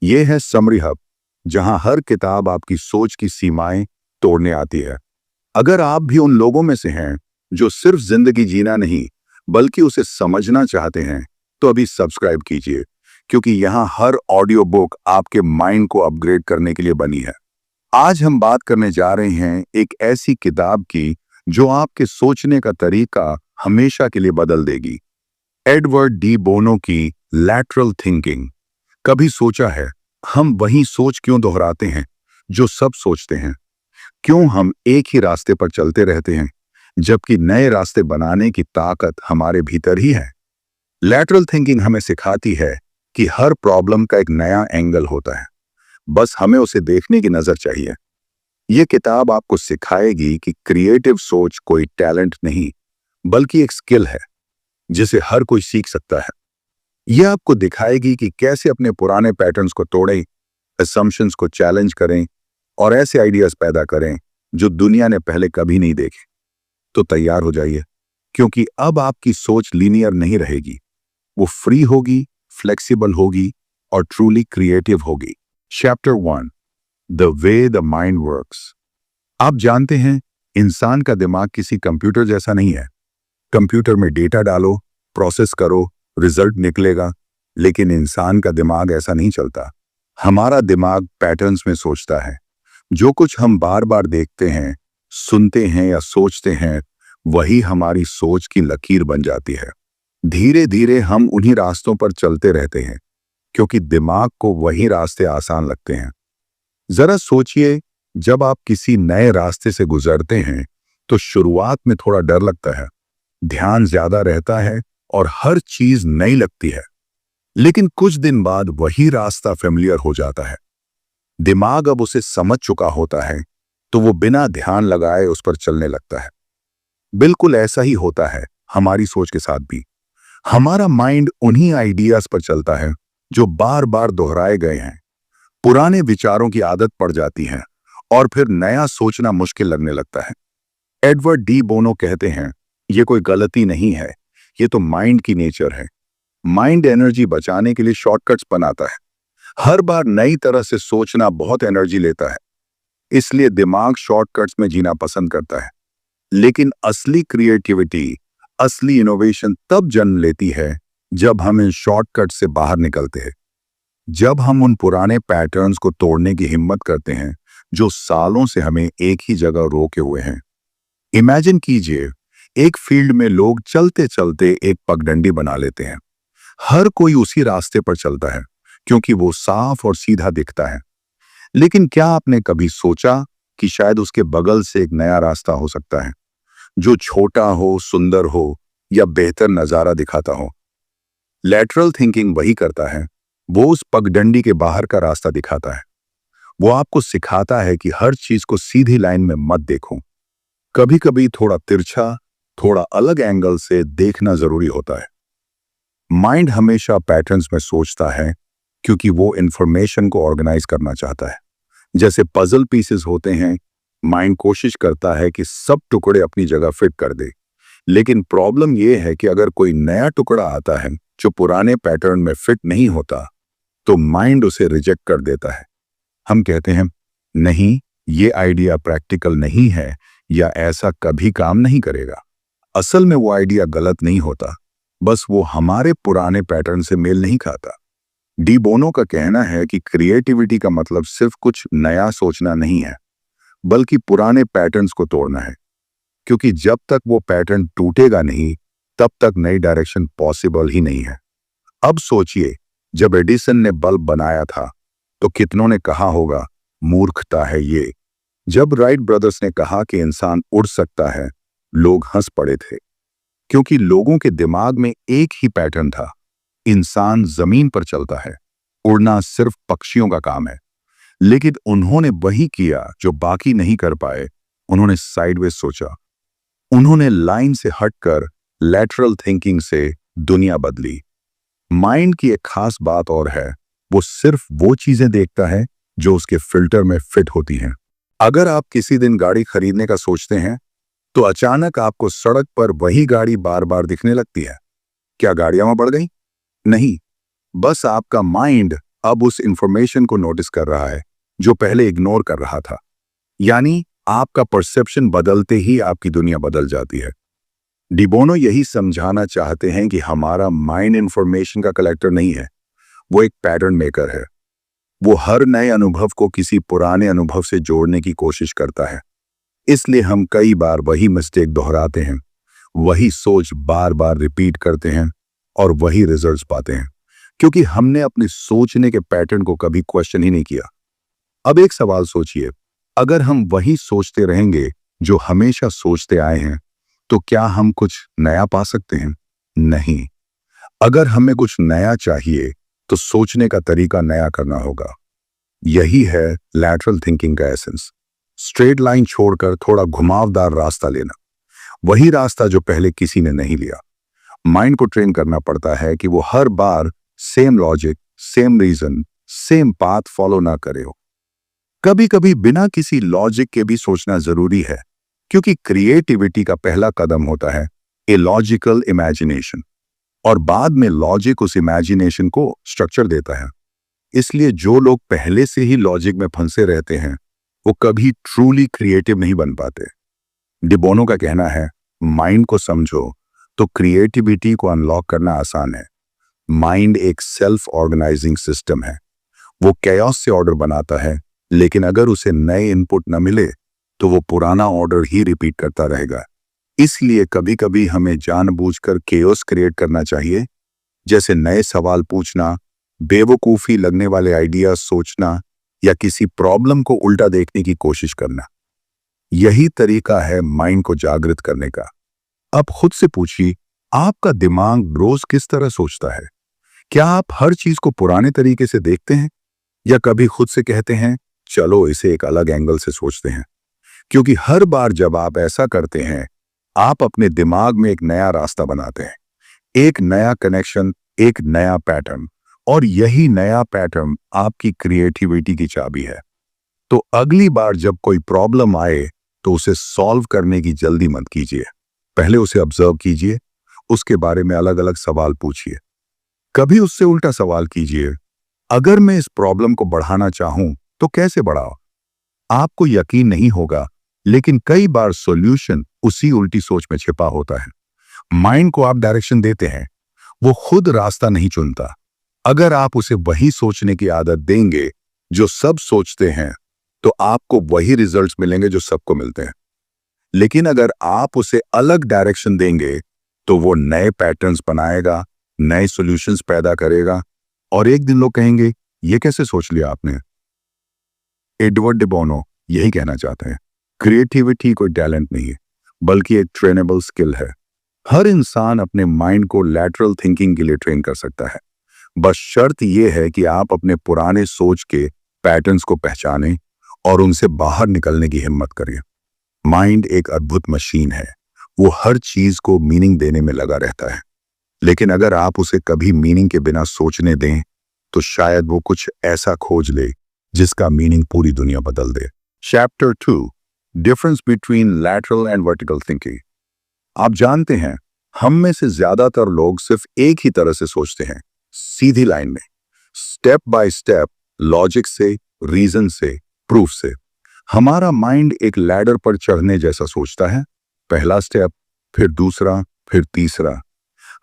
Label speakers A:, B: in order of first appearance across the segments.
A: ये है summary hub, जहां हर किताब आपकी सोच की सीमाएं तोड़ने आती है। अगर आप भी उन लोगों में से हैं जो सिर्फ जिंदगी जीना नहीं बल्कि उसे समझना चाहते हैं, तो अभी सब्सक्राइब कीजिए, क्योंकि यहाँ हर ऑडियो बुक आपके माइंड को अपग्रेड करने के लिए बनी है। आज हम बात करने जा रहे हैं एक ऐसी किताब की जो आपके सोचने का तरीका हमेशा के लिए बदल देगी। एडवर्ड डी बोनो की लैटरल थिंकिंग। कभी सोचा है हम वही सोच क्यों दोहराते हैं जो सब सोचते हैं? क्यों हम एक ही रास्ते पर चलते रहते हैं जबकि नए रास्ते बनाने की ताकत हमारे भीतर ही है? लैटरल थिंकिंग हमें सिखाती है कि हर प्रॉब्लम का एक नया एंगल होता है, बस हमें उसे देखने की नजर चाहिए। यह किताब आपको सिखाएगी कि क्रिएटिव सोच कोई टैलेंट नहीं बल्कि एक स्किल है जिसे हर कोई सीख सकता है। यह आपको दिखाएगी कि कैसे अपने पुराने पैटर्न्स को तोड़ें, असम्पशंस को चैलेंज करें और ऐसे आइडियाज पैदा करें जो दुनिया ने पहले कभी नहीं देखे। तो तैयार हो जाइए, क्योंकि अब आपकी सोच लीनियर नहीं रहेगी। वो फ्री होगी, फ्लेक्सिबल होगी और ट्रूली क्रिएटिव होगी। Chapter 1, the way the mind works. आप जानते हैं, इंसान का दिमाग किसी कंप्यूटर जैसा नहीं है। कंप्यूटर में डेटा डालो, प्रोसेस करो, रिजल्ट निकलेगा। लेकिन इंसान का दिमाग ऐसा नहीं चलता। हमारा दिमाग पैटर्न्स में सोचता है। जो कुछ हम बार बार देखते हैं, सुनते हैं या सोचते हैं, वही हमारी सोच की लकीर बन जाती है। धीरे धीरे हम उन्हीं रास्तों पर चलते रहते हैं, क्योंकि दिमाग को वही रास्ते आसान लगते हैं। जरा सोचिए, जब आप किसी नए रास्ते से गुजरते हैं तो शुरुआत में थोड़ा डर लगता है, ध्यान ज्यादा रहता है और हर चीज नई लगती है। लेकिन कुछ दिन बाद वही रास्ता फेमिलियर हो जाता है। दिमाग अब उसे समझ चुका होता है, तो वो बिना ध्यान लगाए उस पर चलने लगता है। बिल्कुल ऐसा ही होता है हमारी सोच के साथ भी। हमारा माइंड उन्हीं आइडियाज पर चलता है जो बार बार दोहराए गए हैं। पुराने विचारों की आदत पड़ जाती है और फिर नया सोचना मुश्किल लगने लगता है। एडवर्ड डी बोनो कहते हैं, ये कोई गलती नहीं है, ये तो माइंड की नेचर है। माइंड एनर्जी बचाने के लिए शॉर्टकट्स बनाता है। हर बार नई तरह से सोचना बहुत एनर्जी लेता है, इसलिए दिमाग शॉर्टकट्स में जीना पसंद करता है। लेकिन असली क्रिएटिविटी, असली इनोवेशन तब जन्म लेती है जब हम इन शॉर्टकट से बाहर निकलते हैं। जब हम उन पुराने पैटर्न्स को तोड़ने की हिम्मत करते हैं जो सालों से हमें एक ही जगह रोके हुए हैं। इमेजिन कीजिए, एक फील्ड में लोग चलते चलते एक पगडंडी बना लेते हैं। हर कोई उसी रास्ते पर चलता है क्योंकि वो साफ और सीधा दिखता है। लेकिन क्या आपने कभी सोचा कि शायद उसके बगल से एक नया रास्ता हो सकता है, जो छोटा हो, सुंदर हो या बेहतर नजारा दिखाता हो? लैटरल थिंकिंग वही करता है। वो उस पगडंडी के बाहर का रास्ता दिखाता है। वो आपको सिखाता है कि हर चीज को सीधी लाइन में मत देखो। कभी कभी थोड़ा तिरछा, थोड़ा अलग एंगल से देखना जरूरी होता है। माइंड हमेशा पैटर्न्स में सोचता है क्योंकि वो इंफॉर्मेशन को ऑर्गेनाइज करना चाहता है। जैसे पजल पीसेस होते हैं, माइंड कोशिश करता है कि सब टुकड़े अपनी जगह फिट कर दे। लेकिन प्रॉब्लम यह है कि अगर कोई नया टुकड़ा आता है जो पुराने पैटर्न में फिट नहीं होता, तो माइंड उसे रिजेक्ट कर देता है। हम कहते हैं, नहीं, ये आइडिया प्रैक्टिकल नहीं है या ऐसा कभी काम नहीं करेगा। असल में वो आइडिया गलत नहीं होता, बस वो हमारे पुराने पैटर्न से मेल नहीं खाता। डी बोनो का कहना है कि क्रिएटिविटी का मतलब सिर्फ कुछ नया सोचना नहीं है, बल्कि पुराने पैटर्न्स को तोड़ना है। क्योंकि जब तक वो पैटर्न टूटेगा नहीं, तब तक नई डायरेक्शन पॉसिबल ही नहीं है। अब सोचिए, जब एडिसन ने बल्ब बनाया था तो कितनों ने कहा होगा, मूर्खता है ये। जब राइट ब्रदर्स ने कहा कि इंसान उड़ सकता है, लोग हंस पड़े थे, क्योंकि लोगों के दिमाग में एक ही पैटर्न था, इंसान जमीन पर चलता है, उड़ना सिर्फ पक्षियों का काम है। लेकिन उन्होंने वही किया जो बाकी नहीं कर पाए, उन्होंने साइडवेज सोचा। उन्होंने लाइन से हटकर लैटरल थिंकिंग से दुनिया बदली। माइंड की एक खास बात और है, वो सिर्फ वो चीजें देखता है जो उसके फिल्टर में फिट होती हैं। अगर आप किसी दिन गाड़ी खरीदने का सोचते हैं, तो अचानक आपको सड़क पर वही गाड़ी बार बार दिखने लगती है। क्या गाड़ियां वहां बढ़ गई? नहीं, बस आपका माइंड अब उस इंफॉर्मेशन को नोटिस कर रहा है जो पहले इग्नोर कर रहा था। यानी आपका परसेप्शन बदलते ही आपकी दुनिया बदल जाती है। डिबोनो यही समझाना चाहते हैं कि हमारा माइंड इंफॉर्मेशन का कलेक्टर नहीं है, वो एक पैटर्न मेकर है। वो हर नए अनुभव को किसी पुराने अनुभव से जोड़ने की कोशिश करता है। इसलिए हम कई बार वही मिस्टेक दोहराते हैं, वही सोच बार बार रिपीट करते हैं और वही रिजल्ट्स पाते हैं, क्योंकि हमने अपने सोचने के पैटर्न को कभी क्वेश्चन ही नहीं किया। अब एक सवाल सोचिए, अगर हम वही सोचते रहेंगे जो हमेशा सोचते आए हैं, तो क्या हम कुछ नया पा सकते हैं? नहीं। अगर हमें कुछ नया चाहिए तो सोचने का तरीका नया करना होगा। यही है लैटरल थिंकिंग का एसेंस। स्ट्रेट लाइन छोड़कर थोड़ा घुमावदार रास्ता लेना, वही रास्ता जो पहले किसी ने नहीं लिया। माइंड को ट्रेन करना पड़ता है कि वो हर बार same logic, same reason, same path follow ना करे हो। कभी कभी बिना किसी लॉजिक के भी सोचना जरूरी है, क्योंकि क्रिएटिविटी का पहला कदम होता है ए लॉजिकल इमेजिनेशन, और बाद में लॉजिक उस इमेजिनेशन को स्ट्रक्चर देता है। इसलिए जो लोग पहले से ही लॉजिक में फंसे रहते हैं वो कभी ट्रूली क्रिएटिव नहीं बन पाते। डिबोनो का कहना है, माइंड को समझो तो क्रिएटिविटी को अनलॉक करना आसान है। माइंड एक सेल्फ ऑर्गेनाइजिंग सिस्टम है। वो कैओस से ऑर्डर बनाता है, लेकिन अगर उसे नए इनपुट न मिले तो वो पुराना ऑर्डर ही रिपीट करता रहेगा। इसलिए कभी कभी हमें जानबूझकर केओस क्रिएट करना चाहिए, जैसे नए सवाल पूछना, बेवकूफी लगने वाले आइडिया सोचना या किसी प्रॉब्लम को उल्टा देखने की कोशिश करना। यही तरीका है माइंड को जागृत करने का। अब खुद से पूछिए, आपका दिमाग रोज किस तरह सोचता है? क्या आप हर चीज को पुराने तरीके से देखते हैं, या कभी खुद से कहते हैं चलो इसे एक अलग एंगल से सोचते हैं? क्योंकि हर बार जब आप ऐसा करते हैं, आप अपने दिमाग में एक नया रास्ता बनाते हैं, एक नया कनेक्शन, एक नया पैटर्न, और यही नया पैटर्न आपकी क्रिएटिविटी की चाबी है। तो अगली बार जब कोई प्रॉब्लम आए तो उसे सॉल्व करने की जल्दी मत कीजिए। पहले उसे ऑब्जर्व कीजिए, उसके बारे में अलग अलग सवाल पूछिए। कभी उससे उल्टा सवाल कीजिए, अगर मैं इस प्रॉब्लम को बढ़ाना चाहूं तो कैसे बढ़ाऊं? आपको यकीन नहीं होगा, लेकिन कई बार सॉल्यूशन उसी उल्टी सोच में छिपा होता है। माइंड को आप डायरेक्शन देते हैं, वो खुद रास्ता नहीं चुनता। अगर आप उसे वही सोचने की आदत देंगे जो सब सोचते हैं, तो आपको वही रिजल्ट्स मिलेंगे जो सबको मिलते हैं। लेकिन अगर आप उसे अलग डायरेक्शन देंगे तो वो नए पैटर्न्स बनाएगा, नए सॉल्यूशंस पैदा करेगा, और एक दिन लोग कहेंगे ये कैसे सोच लिया आपने? एडवर्ड डिबोनो यही कहना चाहते हैं, क्रिएटिविटी कोई टैलेंट नहीं है, बल्कि एक ट्रेनेबल स्किल है। हर इंसान अपने माइंड को लैटरल थिंकिंग के लिए ट्रेन कर सकता है। बस शर्त यह है कि आप अपने पुराने सोच के पैटर्न्स को पहचानें और उनसे बाहर निकलने की हिम्मत करें। माइंड एक अद्भुत मशीन है, वो हर चीज को मीनिंग देने में लगा रहता है, लेकिन अगर आप उसे कभी मीनिंग के बिना सोचने दें तो शायद वो कुछ ऐसा खोज ले जिसका मीनिंग पूरी दुनिया बदल दे। Chapter 2, difference between lateral and vertical thinking. आप जानते हैं, हम में से ज्यादातर लोग सिर्फ एक ही तरह से सोचते हैं, सीधी लाइन में, स्टेप बाय स्टेप, लॉजिक से, रीजन से, प्रूफ से। हमारा माइंड एक लैडर पर चढ़ने जैसा सोचता है, पहला स्टेप, फिर दूसरा, फिर तीसरा।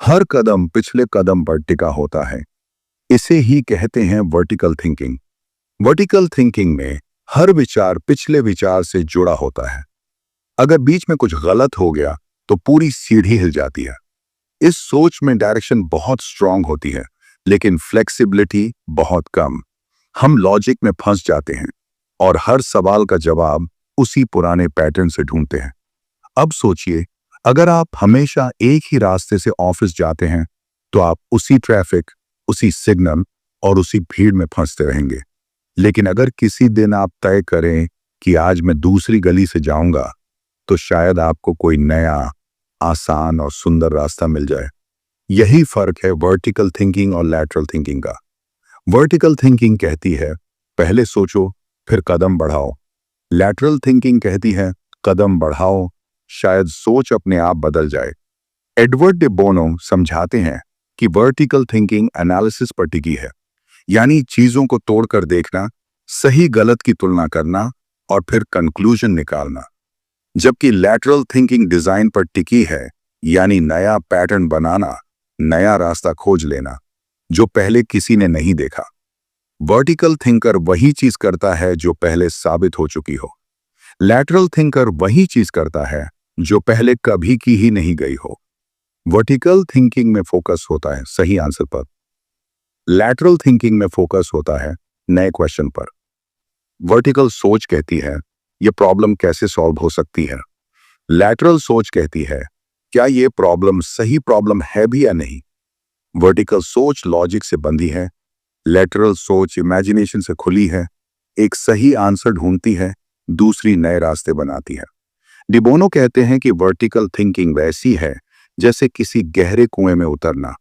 A: हर कदम पिछले कदम पर टिका होता है। इसे ही कहते हैं वर्टिकल थिंकिंग। वर्टिकल थिंकिंग में हर विचार पिछले विचार से जुड़ा होता है। अगर बीच में कुछ गलत हो गया तो पूरी सीढ़ी हिल जाती है। इस सोच में डायरेक्शन बहुत स्ट्रांग होती है, लेकिन फ्लेक्सिबिलिटी बहुत कम। हम लॉजिक में फंस जाते हैं और हर सवाल का जवाब उसी पुराने पैटर्न से ढूंढते हैं। अब सोचिए, अगर आप हमेशा एक ही रास्ते से ऑफिस जाते हैं तो आप उसी ट्रैफिक, उसी सिग्नल और उसी भीड़ में फंसते रहेंगे। लेकिन अगर किसी दिन आप तय करें कि आज मैं दूसरी गली से जाऊंगा, तो शायद आपको कोई नया, आसान और सुंदर रास्ता मिल जाए। यही फर्क है वर्टिकल थिंकिंग और लैटरल थिंकिंग का। वर्टिकल थिंकिंग कहती है पहले सोचो फिर कदम बढ़ाओ। लैटरल थिंकिंग कहती है कदम बढ़ाओ, शायद सोच अपने आप बदल जाए। एडवर्ड डिबोनो समझाते हैं कि वर्टिकल थिंकिंग एनालिसिस पर टिकी है, यानी चीजों को तोड़कर देखना, सही गलत की तुलना करना और फिर कंक्लूजन निकालना। जबकि लैटरल थिंकिंग डिजाइन पर टिकी है, यानी नया पैटर्न बनाना, नया रास्ता खोज लेना जो पहले किसी ने नहीं देखा। वर्टिकल थिंकर वही चीज करता है जो पहले साबित हो चुकी हो। लैटरल थिंकर वही चीज करता है जो पहले कभी की ही नहीं गई हो। वर्टिकल थिंकिंग में फोकस होता है सही आंसर पर, लैटरल थिंकिंग में फोकस होता है नए क्वेश्चन पर। वर्टिकल सोच कहती है यह प्रॉब्लम कैसे सॉल्व हो सकती है, लैटरल सोच कहती है क्या यह प्रॉब्लम सही प्रॉब्लम है भी या नहीं। वर्टिकल सोच लॉजिक से बंधी है, लैटरल सोच इमेजिनेशन से खुली है, एक सही आंसर ढूंढती है, दूसरी नए रास्ते बनाती है। डिबोनो कहते हैं कि वर्टिकल थिंकिंग वैसी है जैसे किसी गहरे कुएं में उतरना।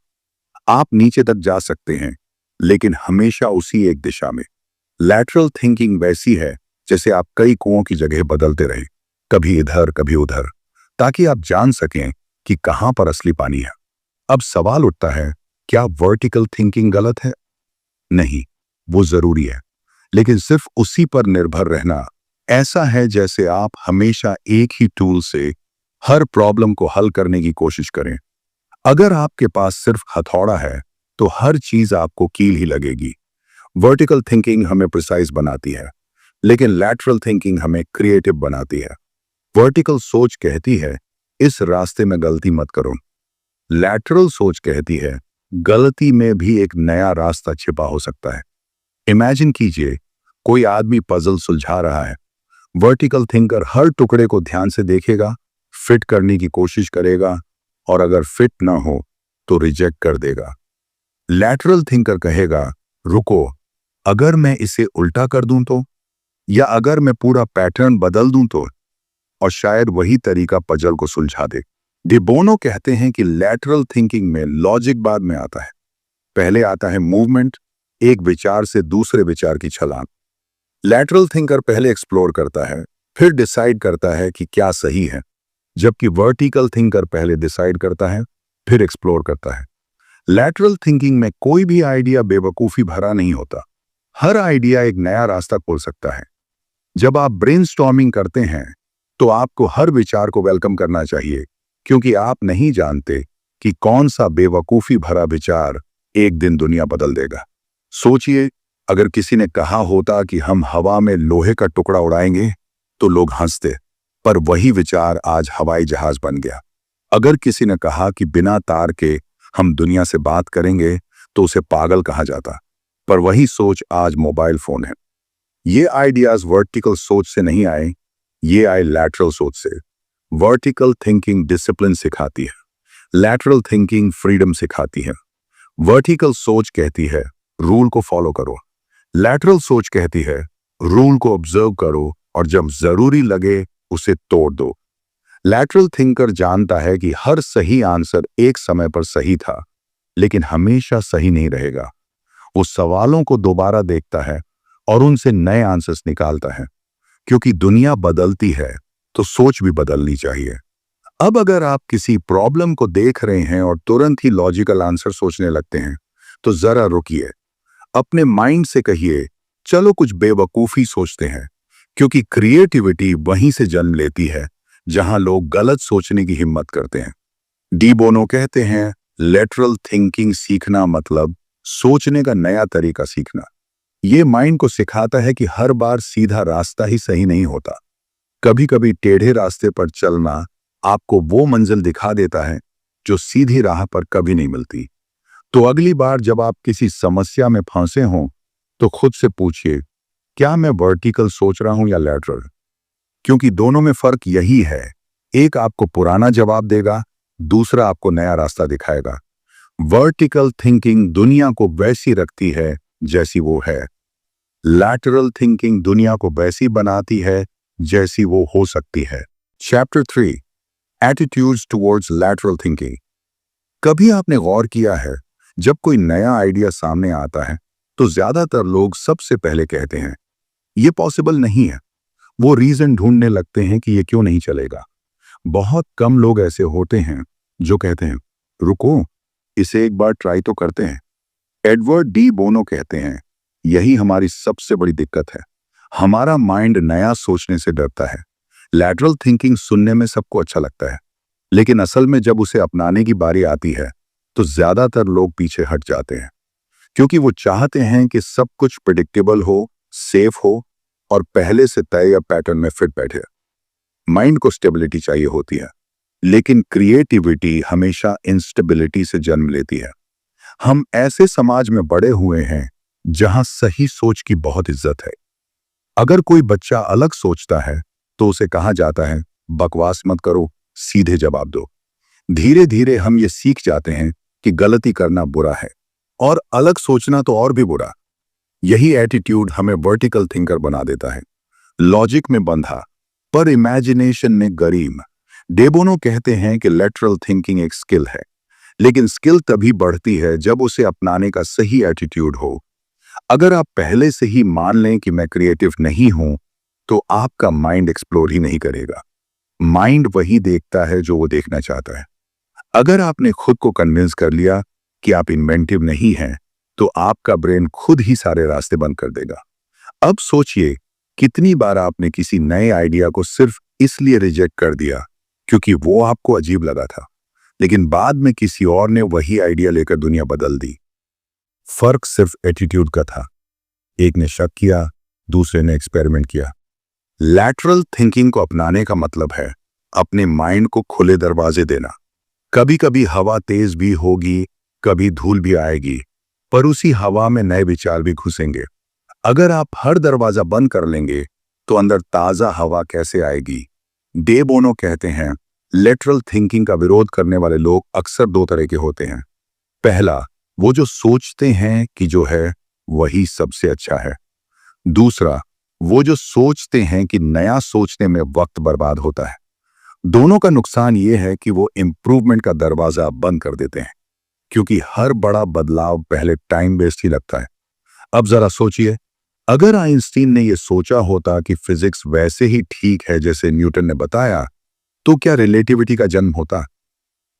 A: आप नीचे तक जा सकते हैं लेकिन हमेशा उसी एक दिशा में। लैटरल थिंकिंग वैसी है जैसे आप कई कुओं की जगह बदलते रहे, कभी इधर कभी उधर, ताकि आप जान सकें कि कहां पर असली पानी है। अब सवाल उठता है, क्या वर्टिकल थिंकिंग गलत है? नहीं, वो जरूरी है, लेकिन सिर्फ उसी पर निर्भर रहना ऐसा है जैसे आप हमेशा एक ही टूल से हर प्रॉब्लम को हल करने की कोशिश करें। अगर आपके पास सिर्फ हथौड़ा है तो हर चीज आपको कील ही लगेगी। वर्टिकल थिंकिंग हमें प्रिसाइज बनाती है, लेकिन लैटरल थिंकिंग हमें क्रिएटिव बनाती है। वर्टिकल सोच कहती है इस रास्ते में गलती मत करो, लैटरल सोच कहती है गलती में भी एक नया रास्ता छिपा हो सकता है। इमेजिन कीजिए कोई आदमी पजल सुलझा रहा है। वर्टिकल थिंकर हर टुकड़े को ध्यान से देखेगा, फिट करने की कोशिश करेगा और अगर फिट ना हो तो रिजेक्ट कर देगा। लैटरल थिंकर कहेगा रुको, अगर मैं इसे उल्टा कर दूं तो, या अगर मैं पूरा पैटर्न बदल दूं तो, और शायद वही तरीका पजल को सुलझा दे। डिबोनो कहते हैं कि लैटरल थिंकिंग में लॉजिक बाद में आता है, पहले आता है मूवमेंट, एक विचार से दूसरे विचार की छलांग। लैटरल थिंकर पहले एक्सप्लोर करता है, फिर डिसाइड करता है कि क्या सही है, जबकि वर्टिकल थिंकर पहले डिसाइड करता है, फिर एक्सप्लोर करता है। लैटरल थिंकिंग में कोई भी आइडिया बेवकूफी भरा नहीं होता, हर आइडिया एक नया रास्ता खोल सकता है। जब आप ब्रेनस्टॉर्मिंग करते हैं तो आपको हर विचार को वेलकम करना चाहिए, क्योंकि आप नहीं जानते कि कौन सा बेवकूफी भरा विचार एक दिन दुनिया बदल देगा। सोचिए, अगर किसी ने कहा होता कि हम हवा में लोहे का टुकड़ा उड़ाएंगे तो लोग हंसते, पर वही विचार आज हवाई जहाज बन गया। अगर किसी ने कहा कि बिना तार के हम दुनिया से बात करेंगे तो उसे पागल कहा जाता, पर वही सोच आज मोबाइल फोन है। ये आइडियाज वर्टिकल सोच से नहीं आए, ये आए लैटरल सोच से। वर्टिकल थिंकिंग डिसिप्लिन सिखाती है, लैटरल थिंकिंग फ्रीडम सिखाती है। वर्टिकल सोच कहती है रूल को फॉलो करो, लैटरल सोच कहती है रूल को ऑब्जर्व करो और जब जरूरी लगे उसे तोड़ दो। लैटरल थिंकर जानता है कि हर सही आंसर एक समय पर सही था, लेकिन हमेशा सही नहीं रहेगा। वो सवालों को दोबारा देखता है और उनसे नए आंसर्स निकालता है, क्योंकि दुनिया बदलती है तो सोच भी बदलनी चाहिए। अब अगर आप किसी प्रॉब्लम को देख रहे हैं और तुरंत ही लॉजिकल आंसर सोचने लगते हैं, तो जरा रुकिए, अपने माइंड से कहिए चलो कुछ बेवकूफी सोचते हैं, क्योंकि क्रिएटिविटी वहीं से जन्म लेती है जहां लोग गलत सोचने की हिम्मत करते हैं। डी बोनो कहते हैं लैटरल थिंकिंग सीखना मतलब सोचने का नया तरीका सीखना। ये माइंड को सिखाता है कि हर बार सीधा रास्ता ही सही नहीं होता, कभी कभी टेढ़े रास्ते पर चलना आपको वो मंजिल दिखा देता है जो सीधी राह पर कभी नहीं मिलती। तो अगली बार जब आप किसी समस्या में फंसे हों तो खुद से पूछिए क्या मैं वर्टिकल सोच रहा हूं या लैटरल, क्योंकि दोनों में फर्क यही है, एक आपको पुराना जवाब देगा, दूसरा आपको नया रास्ता दिखाएगा। वर्टिकल थिंकिंग दुनिया को वैसी रखती है जैसी वो है, लैटरल थिंकिंग दुनिया को वैसी बनाती है जैसी वो हो सकती है। Chapter 3 attitudes towards lateral thinking. कभी आपने गौर किया है जब कोई नया आइडिया सामने आता है तो ज्यादातर लोग सबसे पहले कहते हैं ये पॉसिबल नहीं है, वो रीजन ढूंढने लगते हैं कि ये क्यों नहीं चलेगा। बहुत कम लोग ऐसे होते हैं जो कहते हैं रुको, इसे एक बार ट्राई तो करते हैं। एडवर्ड डी बोनो कहते हैं, यही हमारी सबसे बड़ी दिक्कत है। हमारा माइंड नया सोचने से डरता है। लैटरल थिंकिंग सुनने में सबको अच्छा लगता है, लेकिन असल में जब उसे अपनाने की बारी आती है तो ज्यादातर लोग पीछे हट जाते हैं, क्योंकि वो चाहते हैं कि सब कुछ प्रिडिक्टेबल हो, सेफ हो और पहले से तय या पैटर्न में फिट बैठे। माइंड को स्टेबिलिटी चाहिए होती है, लेकिन क्रिएटिविटी हमेशा इंस्टेबिलिटी से जन्म लेती है। हम ऐसे समाज में बड़े हुए हैं जहां सही सोच की बहुत इज्जत है। अगर कोई बच्चा अलग सोचता है तो उसे कहा जाता है, बकवास मत करो, सीधे जवाब दो। धीरे धीरे हम ये सीख जाते हैं कि गलती करना बुरा है और अलग सोचना तो और भी बुरा। यही एटीट्यूड हमें वर्टिकल थिंकर बना देता है, लॉजिक में बंधा पर इमेजिनेशन में गरीब। डेबोनो कहते हैं कि लेटरल थिंकिंग एक स्किल है, लेकिन स्किल तभी बढ़ती है जब उसे अपनाने का सही एटीट्यूड हो। अगर आप पहले से ही मान लें कि मैं क्रिएटिव नहीं हूं, तो आपका माइंड एक्सप्लोर ही नहीं करेगा। माइंड वही देखता है जो वो देखना चाहता है। अगर आपने खुद को कन्विंस कर लिया कि आप इन्वेंटिव नहीं हैं, तो आपका ब्रेन खुद ही सारे रास्ते बंद कर देगा। अब सोचिए, कितनी बार आपने किसी नए आइडिया को सिर्फ इसलिए रिजेक्ट कर दिया क्योंकि वो आपको अजीब लगा था, लेकिन बाद में किसी और ने वही आइडिया लेकर दुनिया बदल दी। फर्क सिर्फ एटीट्यूड का था। एक ने शक किया, दूसरे ने एक्सपेरिमेंट किया। लैटरल थिंकिंग को अपनाने का मतलब है अपने माइंड को खुले दरवाजे देना। कभी कभी हवा तेज भी होगी, कभी धूल भी आएगी, पर उसी हवा में नए विचार भी घुसेंगे। अगर आप हर दरवाजा बंद कर लेंगे तो अंदर ताजा हवा कैसे आएगी? डे बोनो कहते हैं, लेटरल थिंकिंग का विरोध करने वाले लोग अक्सर दो तरह के होते हैं। पहला, वो जो सोचते हैं कि जो है वही सबसे अच्छा है। दूसरा, वो जो सोचते हैं कि नया सोचने में वक्त बर्बाद होता है। दोनों का नुकसान ये है कि वो इंप्रूवमेंट का दरवाजा बंद कर देते हैं, क्योंकि हर बड़ा बदलाव पहले टाइम वेस्ट ही लगता है। अब जरा सोचिए, अगर आइंस्टीन ने यह सोचा होता कि फिजिक्स वैसे ही ठीक है जैसे न्यूटन ने बताया, तो क्या रिलेटिविटी का जन्म होता?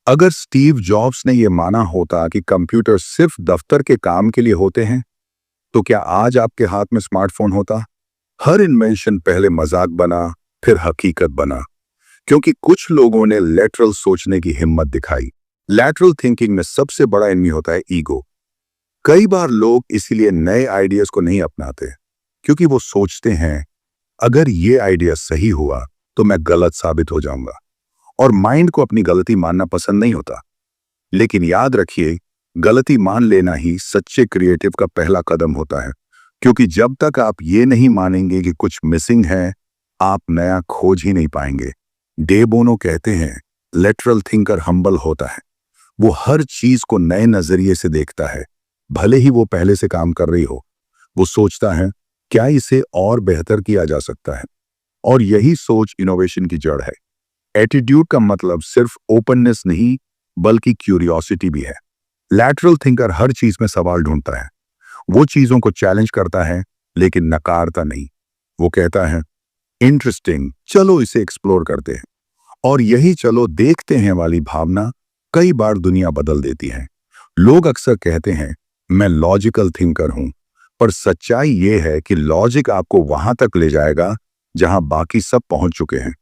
A: अगर स्टीव जॉब्स ने यह माना होता कि कंप्यूटर सिर्फ दफ्तर के काम के लिए होते हैं, तो क्या आज आपके हाथ में स्मार्टफोन होता? हर इन्वेंशन पहले मजाक बना, फिर हकीकत बना, क्योंकि कुछ लोगों ने लेटरल सोचने की हिम्मत दिखाई। लैटरल थिंकिंग में सबसे बड़ा एनिमी होता है ईगो। कई बार लोग इसीलिए नए आइडियाज को नहीं अपनाते, क्योंकि वो सोचते हैं, अगर ये आइडिया सही हुआ तो मैं गलत साबित हो जाऊंगा। और माइंड को अपनी गलती मानना पसंद नहीं होता। लेकिन याद रखिए, गलती मान लेना ही सच्चे क्रिएटिव का पहला कदम होता है, क्योंकि जब तक आप ये नहीं मानेंगे कि कुछ मिसिंग है, आप नया खोज ही नहीं पाएंगे। डे बोनो कहते हैं, लेटरल थिंकर हम्बल होता है। वो हर चीज को नए नजरिए से देखता है, भले ही वो पहले से काम कर रही हो। वो सोचता है, क्या इसे और बेहतर किया जा सकता है? और यही सोच इनोवेशन की जड़ है। एटीट्यूड का मतलब सिर्फ ओपननेस नहीं, बल्कि क्यूरियोसिटी भी है। लैटरल थिंकर हर चीज में सवाल ढूंढता है। वो चीजों को चैलेंज करता है, लेकिन नकारता नहीं। वो कहता है, इंटरेस्टिंग, चलो इसे एक्सप्लोर करते हैं। और यही चलो देखते हैं वाली भावना कई बार दुनिया बदल देती है। लोग अक्सर कहते हैं, मैं लॉजिकल थिंकर हूं, पर सच्चाई यह है कि लॉजिक आपको वहां तक ले जाएगा जहां बाकी सब पहुंच चुके हैं।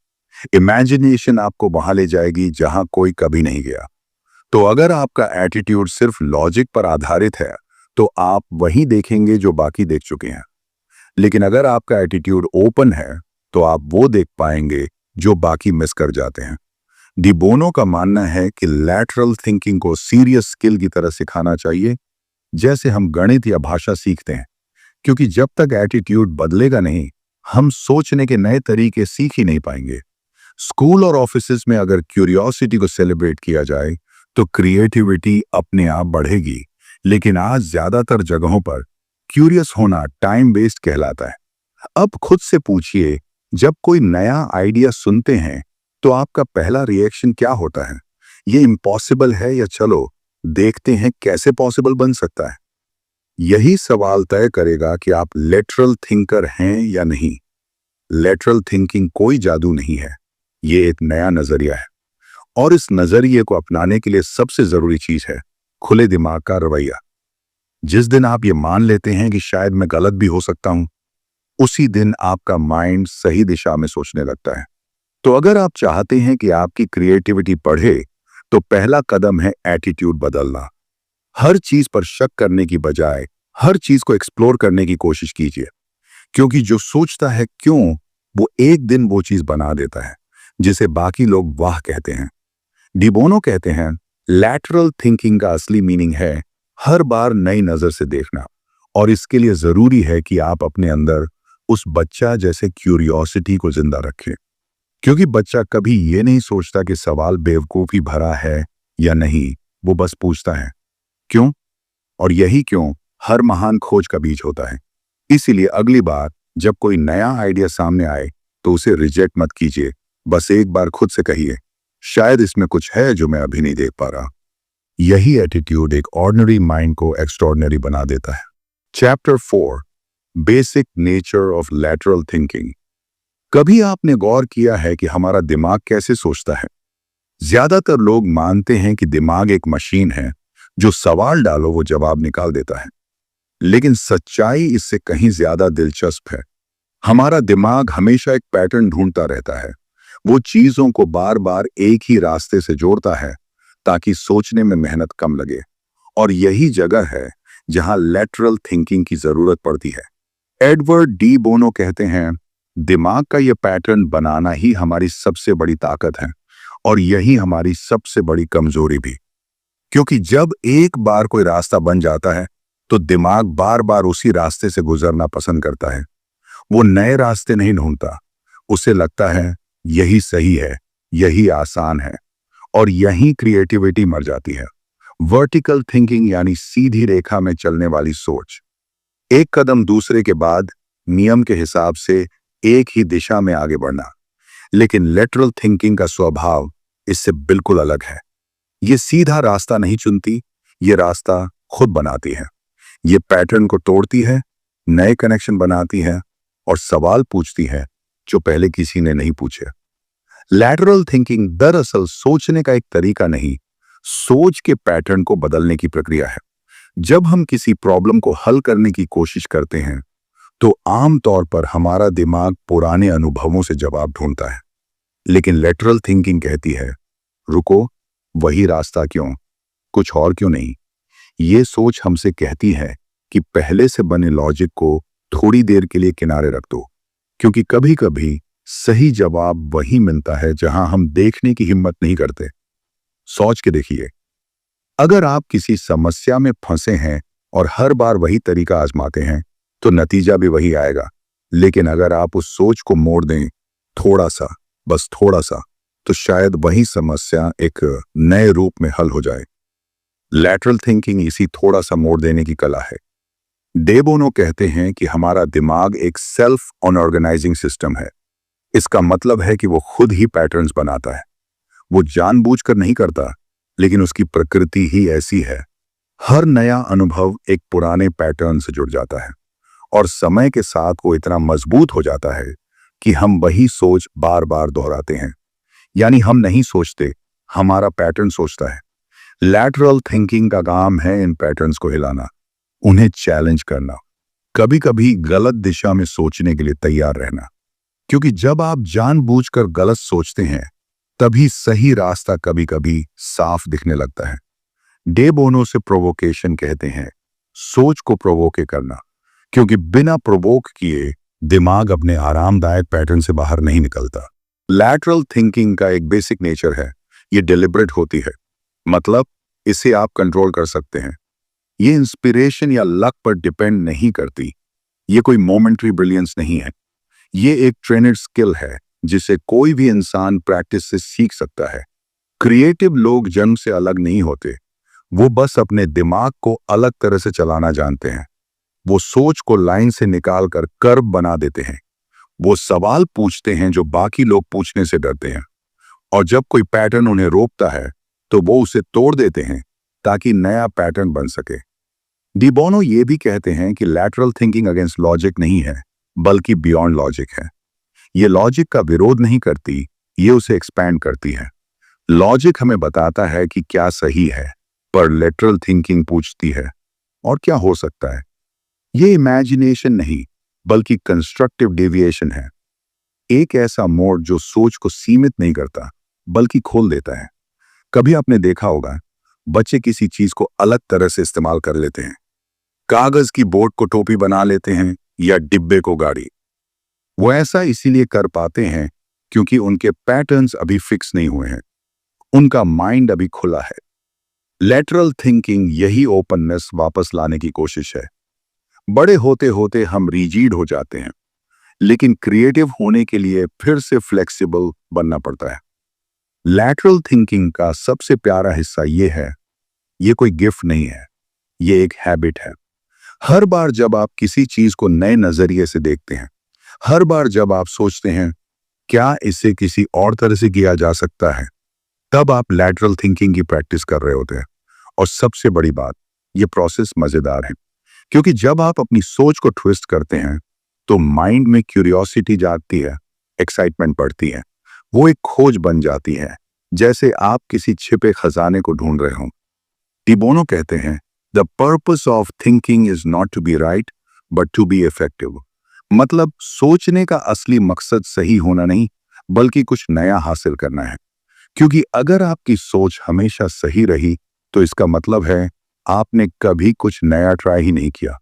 A: इमेजिनेशन आपको वहां ले जाएगी जहां कोई कभी नहीं गया। तो अगर आपका एटीट्यूड सिर्फ लॉजिक पर आधारित है, तो आप वही देखेंगे जो बाकी देख चुके हैं। लेकिन अगर आपका एटीट्यूड ओपन है, तो आप वो देख पाएंगे जो बाकी मिस कर जाते हैं। डी बोनो का मानना है कि लैटरल थिंकिंग को सीरियस स्किल की तरह सिखाना चाहिए, जैसे हम गणित या भाषा सीखते हैं, क्योंकि जब तक एटीट्यूड बदलेगा नहीं, हम सोचने के नए तरीके सीख ही नहीं पाएंगे। स्कूल और ऑफिसेज में अगर क्यूरियोसिटी को सेलिब्रेट किया जाए, तो क्रिएटिविटी अपने आप बढ़ेगी। लेकिन आज ज्यादातर जगहों पर क्यूरियस होना टाइम वेस्ट कहलाता है। अब खुद से पूछिए, जब कोई नया आइडिया सुनते हैं, तो आपका पहला रिएक्शन क्या होता है? ये इम्पॉसिबल है या चलो देखते हैं कैसे पॉसिबल बन सकता है? यही सवाल तय करेगा कि आप लेटरल थिंकर हैं या नहीं। लेटरल थिंकिंग कोई जादू नहीं है, ये एक नया नजरिया है। और इस नजरिए को अपनाने के लिए सबसे जरूरी चीज है खुले दिमाग का रवैया। जिस दिन आप ये मान लेते हैं कि शायद मैं गलत भी हो सकता हूं, उसी दिन आपका माइंड सही दिशा में सोचने लगता है। तो अगर आप चाहते हैं कि आपकी क्रिएटिविटी बढ़े, तो पहला कदम है एटीट्यूड बदलना। हर चीज पर शक करने की बजाय हर चीज को एक्सप्लोर करने की कोशिश कीजिए, क्योंकि जो सोचता है क्यों, वो एक दिन वो चीज बना देता है जिसे बाकी लोग वाह कहते हैं। डिबोनो कहते हैं, लैटरल थिंकिंग का असली मीनिंग है हर बार नई नजर से देखना, और इसके लिए जरूरी है कि आप अपने अंदर उस बच्चा जैसे क्यूरियोसिटी को जिंदा रखें। क्योंकि बच्चा कभी ये नहीं सोचता कि सवाल बेवकूफी भरा है या नहीं, वो बस पूछता है क्यों, और यही क्यों हर महान खोज का बीज होता है। इसीलिए अगली बार जब कोई नया आइडिया सामने आए, तो उसे रिजेक्ट मत कीजिए, बस एक बार खुद से कहिए, शायद इसमें कुछ है जो मैं अभी नहीं देख पा रहा। यही एटीट्यूड एक ऑर्डिनरी माइंड को एक्स्ट्रॉर्डिनरी बना देता है। Chapter 4, basic nature of lateral thinking. कभी आपने गौर किया है कि हमारा दिमाग कैसे सोचता है? ज्यादातर लोग मानते हैं कि दिमाग एक मशीन है, जो सवाल डालो वो जवाब निकाल देता है। लेकिन सच्चाई इससे कहीं ज्यादा दिलचस्प है। हमारा दिमाग हमेशा एक पैटर्न ढूंढता रहता है। वो चीजों को बार बार एक ही रास्ते से जोड़ता है ताकि सोचने में मेहनत कम लगे। और यही जगह है जहां लैटरल थिंकिंग की जरूरत पड़ती है। एडवर्ड डी बोनो कहते हैं, दिमाग का यह पैटर्न बनाना ही हमारी सबसे बड़ी ताकत है, और यही हमारी सबसे बड़ी कमजोरी भी। क्योंकि जब एक बार कोई रास्ता बन जाता है, तो दिमाग बार बार उसी रास्ते से गुजरना पसंद करता है। वो नए रास्ते नहीं ढूंढता। उसे लगता है यही सही है, यही आसान है, और यही क्रिएटिविटी मर जाती है। वर्टिकल थिंकिंग यानी सीधी रेखा में चलने वाली सोच, एक कदम दूसरे के बाद नियम के हिसाब से एक ही दिशा में आगे बढ़ना। लेकिन लैटरल थिंकिंग का स्वभाव इससे बिल्कुल अलग है। ये सीधा रास्ता नहीं चुनती, ये रास्ता खुद बनाती है। ये पैटर्न को तोड़ती है, नए कनेक्शन बनाती है, और सवाल पूछती है जो पहले किसी ने नहीं पूछे। लैटरल थिंकिंग दरअसल सोचने का एक तरीका नहीं, सोच के पैटर्न को बदलने की प्रक्रिया है। जब हम किसी प्रॉब्लम को हल करने की कोशिश करते हैं, तो आमतौर पर हमारा दिमाग पुराने अनुभवों से जवाब ढूंढता है। लेकिन लैटरल थिंकिंग कहती है, रुको, वही रास्ता क्यों, कुछ और क्यों नहीं। ये सोच हमसे कहती है कि पहले से बने लॉजिक को थोड़ी देर के लिए किनारे रख दो, क्योंकि कभी कभी सही जवाब वही मिलता है जहां हम देखने की हिम्मत नहीं करते। सोच के देखिए, अगर आप किसी समस्या में फंसे हैं और हर बार वही तरीका आजमाते हैं, तो नतीजा भी वही आएगा। लेकिन अगर आप उस सोच को मोड़ दें थोड़ा सा, बस थोड़ा सा, तो शायद वही समस्या एक नए रूप में हल हो जाए। लैटरल थिंकिंग इसी थोड़ा सा मोड़ देने की कला है। डे बोनो कहते हैं कि हमारा दिमाग एक सेल्फ ऑर्गेनाइजिंग सिस्टम है। इसका मतलब है कि वो खुद ही पैटर्न्स बनाता है। वो जानबूझकर नहीं करता, लेकिन उसकी प्रकृति ही ऐसी है। हर नया अनुभव एक पुराने पैटर्न से जुड़ जाता है, और समय के साथ वो इतना मजबूत हो जाता है कि हम वही सोच बार बार दोहराते हैं। यानी हम नहीं सोचते, हमारा पैटर्न सोचता है। लैटरल थिंकिंग का काम है इन पैटर्न्स को हिलाना, उन्हें चैलेंज करना, कभी कभी गलत दिशा में सोचने के लिए तैयार रहना। क्योंकि जब आप जानबूझकर गलत सोचते हैं, तभी सही रास्ता कभी कभी साफ दिखने लगता है। डे बोनो से प्रोवोकेशन कहते हैं, सोच को प्रोवोक करना, क्योंकि बिना प्रोवोक किए दिमाग अपने आरामदायक पैटर्न से बाहर नहीं निकलता। लैटरल थिंकिंग का एक बेसिक नेचर है, ये डिलिबरेट होती है। मतलब इसे आप कंट्रोल कर सकते हैं। ये इंस्पिरेशन या लक पर डिपेंड नहीं करती। ये कोई मोमेंट्री ब्रिलियंस नहीं है। ये एक ट्रेनड स्किल है जिसे कोई भी इंसान प्रैक्टिस से सीख सकता है। क्रिएटिव लोग जन्म से अलग नहीं होते, वो बस अपने दिमाग को अलग तरह से चलाना जानते हैं। वो सोच को लाइन से निकालकर कर्व बना देते हैं। वो सवाल पूछते हैं जो बाकी लोग पूछने से डरते हैं, और जब कोई पैटर्न उन्हें रोकता है, तो वो उसे तोड़ देते हैं ताकि नया पैटर्न बन सके। डी बोनो ये भी कहते हैं कि लैटरल थिंकिंग अगेंस्ट लॉजिक नहीं है, बल्कि बियॉन्ड लॉजिक है। ये लॉजिक का विरोध नहीं करती, ये उसे एक्सपैंड करती है। लॉजिक हमें बताता है कि क्या सही है, पर लैटरल थिंकिंग पूछती है, और क्या हो सकता है। ये इमेजिनेशन नहीं बल्कि कंस्ट्रक्टिव डेविएशन है, एक ऐसा मोड जो सोच को सीमित नहीं करता बल्कि खोल देता है। कभी आपने देखा होगा, बच्चे किसी चीज को अलग तरह से इस्तेमाल कर लेते हैं, कागज की बोट को टोपी बना लेते हैं या डिब्बे को गाड़ी। वो ऐसा इसीलिए कर पाते हैं क्योंकि उनके पैटर्न्स अभी फिक्स नहीं हुए हैं, उनका माइंड अभी खुला है। लेटरल थिंकिंग यही ओपननेस वापस लाने की कोशिश है। बड़े होते होते हम रिजिड हो जाते हैं, लेकिन क्रिएटिव होने के लिए फिर से फ्लेक्सिबल बनना पड़ता है। लैटरल थिंकिंग का सबसे प्यारा हिस्सा ये है, ये कोई गिफ्ट नहीं है, ये एक हैबिट है। हर बार जब आप किसी चीज को नए नजरिए से देखते हैं, हर बार जब आप सोचते हैं क्या इसे किसी और तरह से किया जा सकता है, तब आप लैटरल थिंकिंग की प्रैक्टिस कर रहे होते हैं। और सबसे बड़ी बात, ये प्रोसेस मजेदार है, क्योंकि जब आप अपनी सोच को ट्विस्ट करते हैं तो माइंड में क्यूरियोसिटी जागती है, एक्साइटमेंट बढ़ती है, वो एक खोज बन जाती है, जैसे आप किसी छिपे खजाने को ढूंढ रहे हो। डी बोनो कहते हैं, the purpose of thinking is not to be right but to be effective. मतलब सोचने का असली मकसद सही होना नहीं बल्कि कुछ नया हासिल करना है। क्योंकि अगर आपकी सोच हमेशा सही रही तो इसका मतलब है आपने कभी कुछ नया ट्राई ही नहीं किया।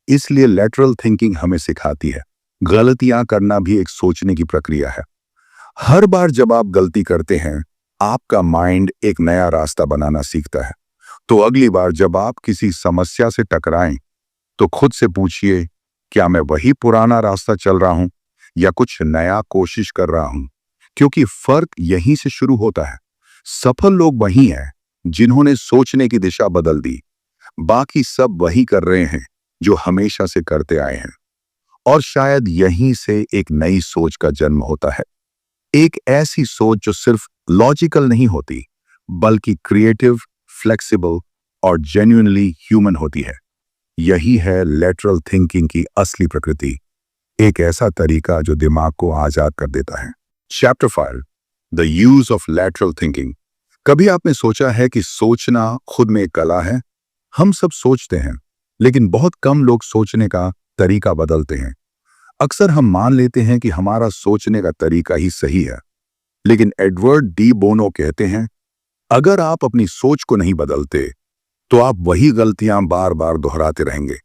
A: इसलिए लैटरल थिंकिंग हमें सिखाती है, गलतियां करना भी एक सोचने की प्रक्रिया है। हर बार जब आप गलती करते हैं, आपका माइंड एक नया रास्ता बनाना सीखता है। तो अगली बार जब आप किसी समस्या से टकराएं, तो खुद से पूछिए, क्या मैं वही पुराना रास्ता चल रहा हूं या कुछ नया कोशिश कर रहा हूं? क्योंकि फर्क यहीं से शुरू होता है। सफल लोग वही हैं जिन्होंने सोचने की दिशा बदल दी, बाकी सब वही कर रहे हैं जो हमेशा से करते आए हैं। और शायद यहीं से एक नई सोच का जन्म होता है, एक ऐसी सोच जो सिर्फ लॉजिकल नहीं होती बल्कि क्रिएटिव, फ्लेक्सिबल और जेन्युइनली ह्यूमन होती है। यही है लैटरल थिंकिंग की असली प्रकृति, एक ऐसा तरीका जो दिमाग को आजाद कर देता है। Chapter 5, the use of lateral thinking. कभी आपने सोचा है कि सोचना खुद में एक कला है? हम सब सोचते हैं, लेकिन बहुत कम लोग सोचने का तरीका बदलते हैं। अक्सर हम मान लेते हैं कि हमारा सोचने का तरीका ही सही है, लेकिन एडवर्ड डी बोनो कहते हैं, अगर आप अपनी सोच को नहीं बदलते तो आप वही गलतियां बार बार दोहराते रहेंगे।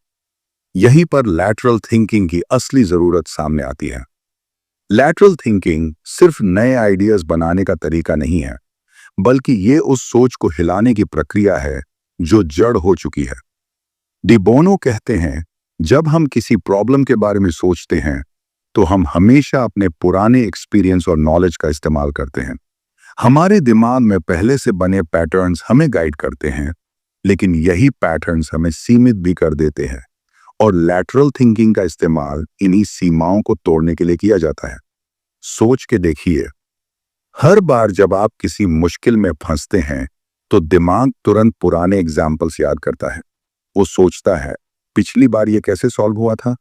A: यहीं पर लैटरल थिंकिंग की असली जरूरत सामने आती है। लैटरल थिंकिंग सिर्फ नए आइडियाज बनाने का तरीका नहीं है, बल्कि ये उस सोच को हिलाने की प्रक्रिया है जो जड़ हो चुकी है। डी बोनो कहते हैं, जब हम किसी प्रॉब्लम के बारे में सोचते हैं तो हम हमेशा अपने पुराने एक्सपीरियंस और नॉलेज का इस्तेमाल करते हैं। हमारे दिमाग में पहले से बने पैटर्न्स हमें गाइड करते हैं, लेकिन यही पैटर्न्स हमें सीमित भी कर देते हैं। और लैटरल थिंकिंग का इस्तेमाल इन्हीं सीमाओं को तोड़ने के लिए किया जाता है। सोच के देखिए, हर बार जब आप किसी मुश्किल में फंसते हैं तो दिमाग तुरंत पुराने एग्जाम्पल्स याद करता है। वो सोचता है, पिछली बार ये कैसे सॉल्व हुआ था?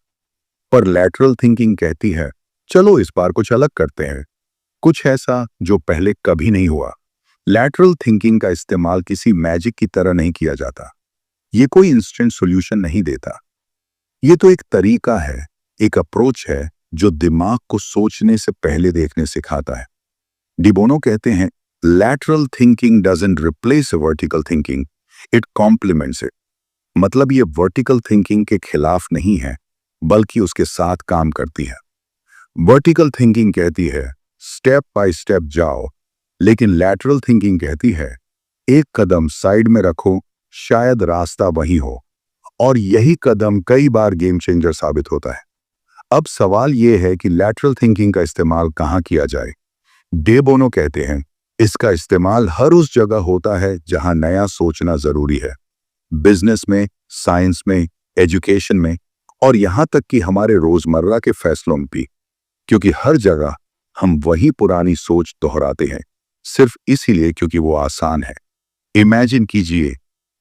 A: पर लैटरल थिंकिंग कहती है, चलो इस बार कुछ अलग करते हैं, कुछ ऐसा जो पहले कभी नहीं हुआ। लैटरल थिंकिंग का इस्तेमाल किसी मैजिक की तरह नहीं किया जाता। ये कोई इंस्टेंट सॉल्यूशन नहीं देता। ये तो एक तरीका है, एक अप्रोच है जो दिमाग को सोचने से पहले देखने सिखाता है। डी बोनो कहते हैं, lateral thinking doesn't replace vertical thinking, it complements it. मतलब ये वर्टिकल थिंकिंग के खिलाफ नहीं है, बल्कि उसके साथ काम करती है। वर्टिकल थिंकिंग कहती है स्टेप बाय स्टेप जाओ, लेकिन लैटरल थिंकिंग कहती है एक कदम साइड में रखो, शायद रास्ता वही हो। और यही कदम कई बार गेम चेंजर साबित होता है। अब सवाल यह है कि लैटरल थिंकिंग का इस्तेमाल कहाँ किया जाए। डे बोनो कहते हैं, इसका इस्तेमाल हर उस जगह होता है जहां नया सोचना जरूरी है, बिजनेस में, साइंस में, एजुकेशन में, और यहां तक कि हमारे रोजमर्रा के फैसलों में भी। क्योंकि हर जगह हम वही पुरानी सोच दोहराते हैं, सिर्फ इसीलिए क्योंकि वो आसान है। इमेजिन कीजिए,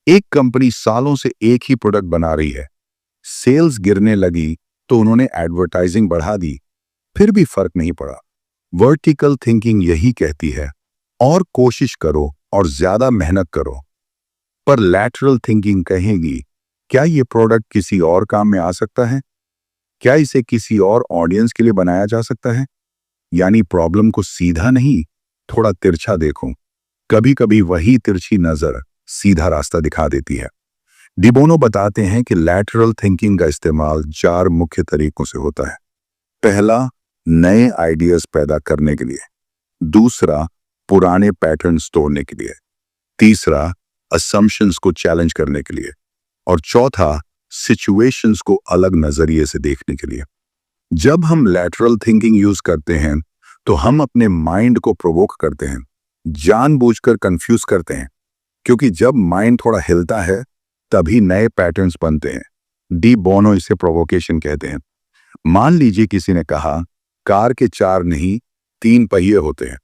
A: एक कंपनी सालों से एक ही प्रोडक्ट बना रही है, सेल्स गिरने लगी तो उन्होंने एडवर्टाइजिंग बढ़ा दी, फिर भी फर्क नहीं पड़ा। वर्टिकल थिंकिंग यही कहती है, और कोशिश करो और ज्यादा मेहनत करो। पर लैटरल थिंकिंग कहेगी, क्या ये प्रोडक्ट किसी और काम में आ सकता है? क्या इसे किसी और ऑडियंस के लिए बनाया जा सकता है? यानी प्रॉब्लम को सीधा नहीं, थोड़ा तिरछा देखो। कभी कभी वही तिरछी नजर सीधा रास्ता दिखा देती है। डिबोनो बताते हैं कि लैटरल थिंकिंग का इस्तेमाल 4 मुख्य तरीकों से होता है। पहला, नए आइडियाज पैदा करने के लिए। दूसरा, पुराने पैटर्न्स तोड़ने के लिए। तीसरा, असम्पशंस को चैलेंज करने के लिए। और चौथा, सिचुएशंस को अलग नजरिए से देखने के लिए। जब हम लैटरल थिंकिंग यूज करते हैं तो हम अपने माइंड को प्रोवोक करते हैं, जानबूझकर कंफ्यूज करते हैं, क्योंकि जब माइंड थोड़ा हिलता है तभी नए पैटर्न्स बनते हैं। डी बोनो इसे प्रोवोकेशन कहते हैं। मान लीजिए किसी ने कहा कार के 4 नहीं 3 पहिए होते हैं।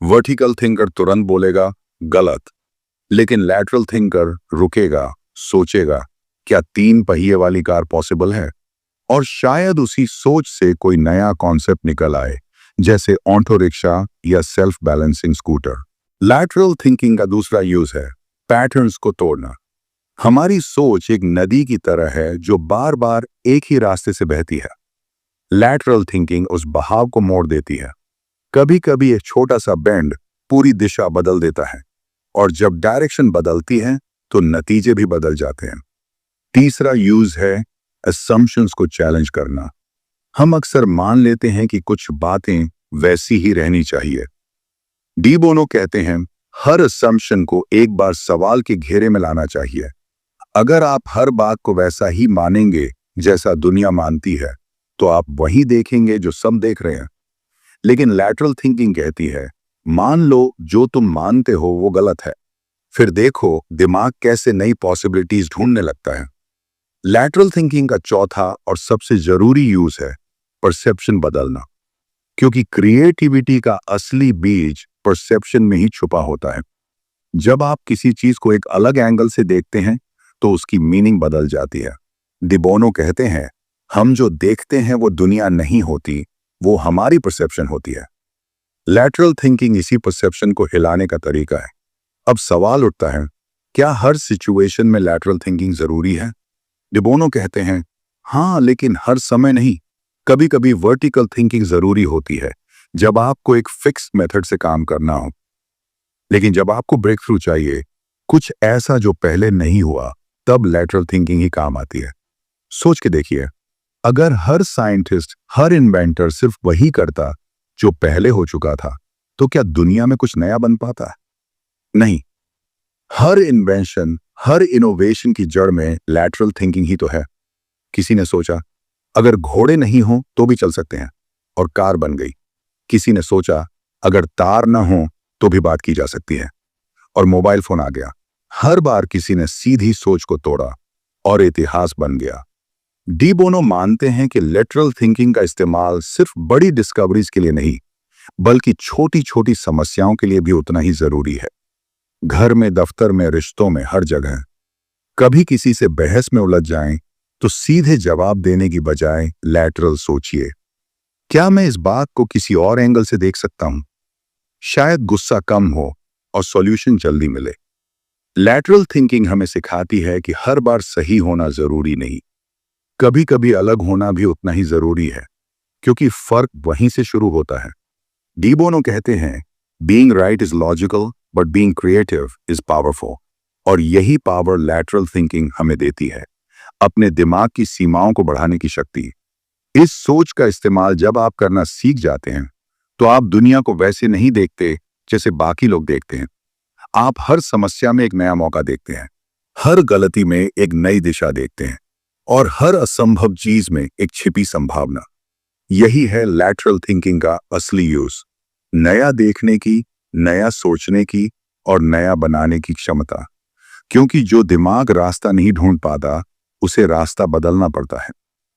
A: वर्टिकल थिंकर तुरंत बोलेगा गलत, लेकिन लैटरल थिंकर रुकेगा, सोचेगा क्या 3 पहिए वाली कार पॉसिबल है, और शायद उसी सोच से कोई नया कॉन्सेप्ट निकल आए, जैसे ऑटो रिक्शा या self balancing scooter. Lateral thinking का दूसरा यूज है पैटर्न्स को तोड़ना। हमारी सोच एक नदी की तरह है जो बार बार एक ही रास्ते से बहती है। लैटरल थिंकिंग उस बहाव को मोड़ देती है। कभी कभी एक छोटा सा बेंड पूरी दिशा बदल देता है, और जब डायरेक्शन बदलती है तो नतीजे भी बदल जाते हैं। तीसरा यूज है असम्पशंस को चैलेंज करना। हम अक्सर मान लेते हैं कि कुछ बातें वैसी ही रहनी चाहिए। डी बोनो कहते हैं हर असम्पशन को एक बार सवाल के घेरे में लाना चाहिए। अगर आप हर बात को वैसा ही मानेंगे जैसा दुनिया मानती है तो आप वही देखेंगे जो सब देख रहे हैं। लेकिन लैटरल थिंकिंग कहती है मान लो जो तुम मानते हो वो गलत है, फिर देखो दिमाग कैसे नई पॉसिबिलिटीज ढूंढने लगता है। लैटरल थिंकिंग का चौथा और सबसे जरूरी यूज है परसेप्शन बदलना, क्योंकि क्रिएटिविटी का असली बीज परसेप्शन में ही छुपा होता है। जब आप किसी चीज को एक अलग एंगल से देखते हैं तो उसकी मीनिंग बदल जाती है। डिबोनो कहते हैं हम जो देखते हैं वो दुनिया नहीं होती, वो हमारी परसेप्शन होती है। लैटरल थिंकिंग इसी परसेप्शन को हिलाने का तरीका है। अब सवाल उठता है, क्या हर सिचुएशन में लैटरल थिंकिंग जरूरी है? डिबोनो कहते हैं हाँ, लेकिन हर समय नहीं। कभी कभी वर्टिकल थिंकिंग जरूरी होती है जब आपको एक फिक्स मेथड से काम करना हो। लेकिन जब आपको ब्रेक थ्रू चाहिए, कुछ ऐसा जो पहले नहीं हुआ, तब लैटरल थिंकिंग ही काम आती है। सोच के देखिए, अगर हर साइंटिस्ट, हर इन्वेंटर सिर्फ वही करता जो पहले हो चुका था, तो क्या दुनिया में कुछ नया बन पाता? नहीं। हर इन्वेंशन, हर इनोवेशन की जड़ में लैटरल थिंकिंग ही तो है। किसी ने सोचा अगर घोड़े नहीं हो तो भी चल सकते हैं, और कार बन गई। किसी ने सोचा अगर तार ना हो तो भी बात की जा सकती है, और मोबाइल फोन आ गया। हर बार किसी ने सीधी सोच को तोड़ा और इतिहास बन गया। डी बोनो मानते हैं कि लैटरल थिंकिंग का इस्तेमाल सिर्फ बड़ी डिस्कवरीज के लिए नहीं, बल्कि छोटी छोटी समस्याओं के लिए भी उतना ही जरूरी है। घर में, दफ्तर में, रिश्तों में, हर जगह। कभी किसी से बहस में उलझ जाएं तो सीधे जवाब देने की बजाय लैटरल सोचिए, क्या मैं इस बात को किसी और एंगल से देख सकता हूं? शायद गुस्सा कम हो और सॉल्यूशन जल्दी मिले। लैटरल थिंकिंग हमें सिखाती है कि हर बार सही होना जरूरी नहीं, कभी कभी अलग होना भी उतना ही जरूरी है, क्योंकि फर्क वहीं से शुरू होता है। डी बोनो कहते हैं being right is logical but being creative is powerful, और यही पावर लैटरल थिंकिंग हमें देती है, अपने दिमाग की सीमाओं को बढ़ाने की शक्ति। इस सोच का इस्तेमाल जब आप करना सीख जाते हैं तो आप दुनिया को वैसे नहीं देखते जैसे बाकी लोग देखते हैं। आप हर समस्या में एक नया मौका देखते हैं, हर गलती में एक नई दिशा देखते हैं, और हर असंभव चीज में एक छिपी संभावना। यही है लैटरल थिंकिंग का असली यूज, नया देखने की, नया सोचने की और नया बनाने की क्षमता। क्योंकि जो दिमाग रास्ता नहीं ढूंढ पाता, उसे रास्ता बदलना पड़ता है,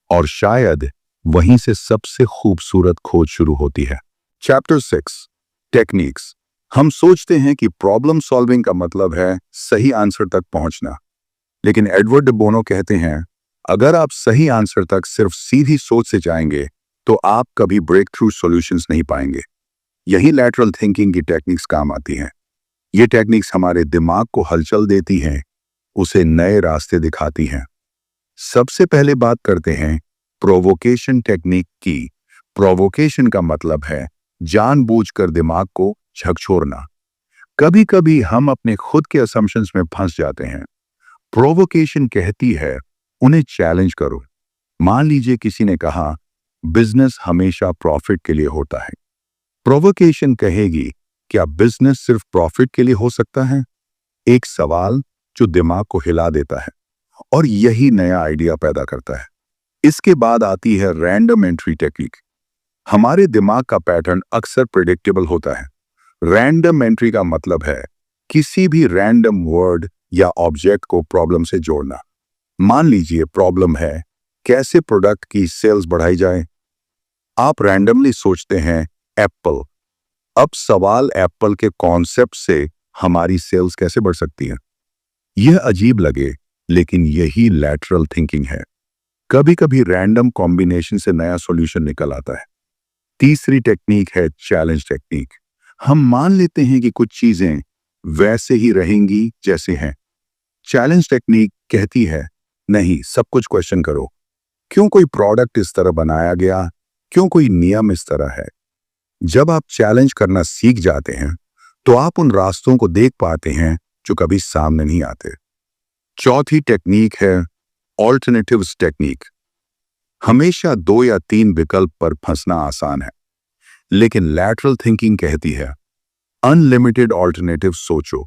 A: और शायद वहीं से सबसे खूबसूरत खोज शुरू होती है। Chapter 6 techniques. हम सोचते हैं कि प्रॉब्लम सॉल्विंग का मतलब है सही आंसर तक पहुंचना, लेकिन एडवर्ड डे बोनो कहते हैं अगर आप सही आंसर तक सिर्फ सीधी सोच से जाएंगे तो आप कभी ब्रेक थ्रू सॉल्यूशंस नहीं पाएंगे। यही लैटरल थिंकिंग की टेक्निक्स काम आती हैं। ये टेक्निक्स हमारे दिमाग को हलचल देती हैं, उसे नए रास्ते दिखाती हैं, सबसे पहले बात करते हैं प्रोवोकेशन टेक्निक की। प्रोवोकेशन का मतलब है जानबूझकर दिमाग को झकझोरना। कभी कभी हम अपने खुद के असम्पशंस में फंस जाते हैं। प्रोवोकेशन कहती है उन्हें चैलेंज करो। मान लीजिए किसी ने कहा बिजनेस हमेशा प्रॉफिट के लिए होता है। प्रोवोकेशन कहेगी क्या बिजनेस सिर्फ प्रॉफिट के लिए हो सकता है? एक सवाल जो दिमाग को हिला देता है और यही नया आइडिया पैदा करता है। इसके बाद आती है रैंडम एंट्री टेक्निक। हमारे दिमाग का पैटर्न अक्सर प्रिडिक्टेबल होता है। रैंडम एंट्री का मतलब है किसी भी रैंडम वर्ड या ऑब्जेक्ट को प्रॉब्लम से जोड़ना। मान लीजिए प्रॉब्लम है कैसे प्रोडक्ट की सेल्स बढ़ाई जाए। आप रैंडमली सोचते हैं एप्पल। अब सवाल एप्पल के कॉन्सेप्ट से हमारी सेल्स कैसे बढ़ सकती है। यह अजीब लगे लेकिन यही लैटरल थिंकिंग है। कभी कभी रैंडम कॉम्बिनेशन से नया सॉल्यूशन निकल आता है। तीसरी टेक्निक है चैलेंज टेक्निक। हम मान लेते हैं कि कुछ चीजें वैसे ही रहेंगी जैसे हैं। चैलेंज टेक्निक कहती है नहीं, सब कुछ क्वेश्चन करो। क्यों कोई प्रोडक्ट इस तरह बनाया गया? क्यों कोई नियम इस तरह है? जब आप चैलेंज करना सीख जाते हैं तो आप उन रास्तों को देख पाते हैं जो कभी सामने नहीं आते। चौथी टेक्निक है ऑल्टरनेटिव्स टेक्निक। हमेशा 2 या 3 विकल्प पर फंसना आसान है, लेकिन लैटरल थिंकिंग कहती है अनलिमिटेड ऑल्टरनेटिव सोचो।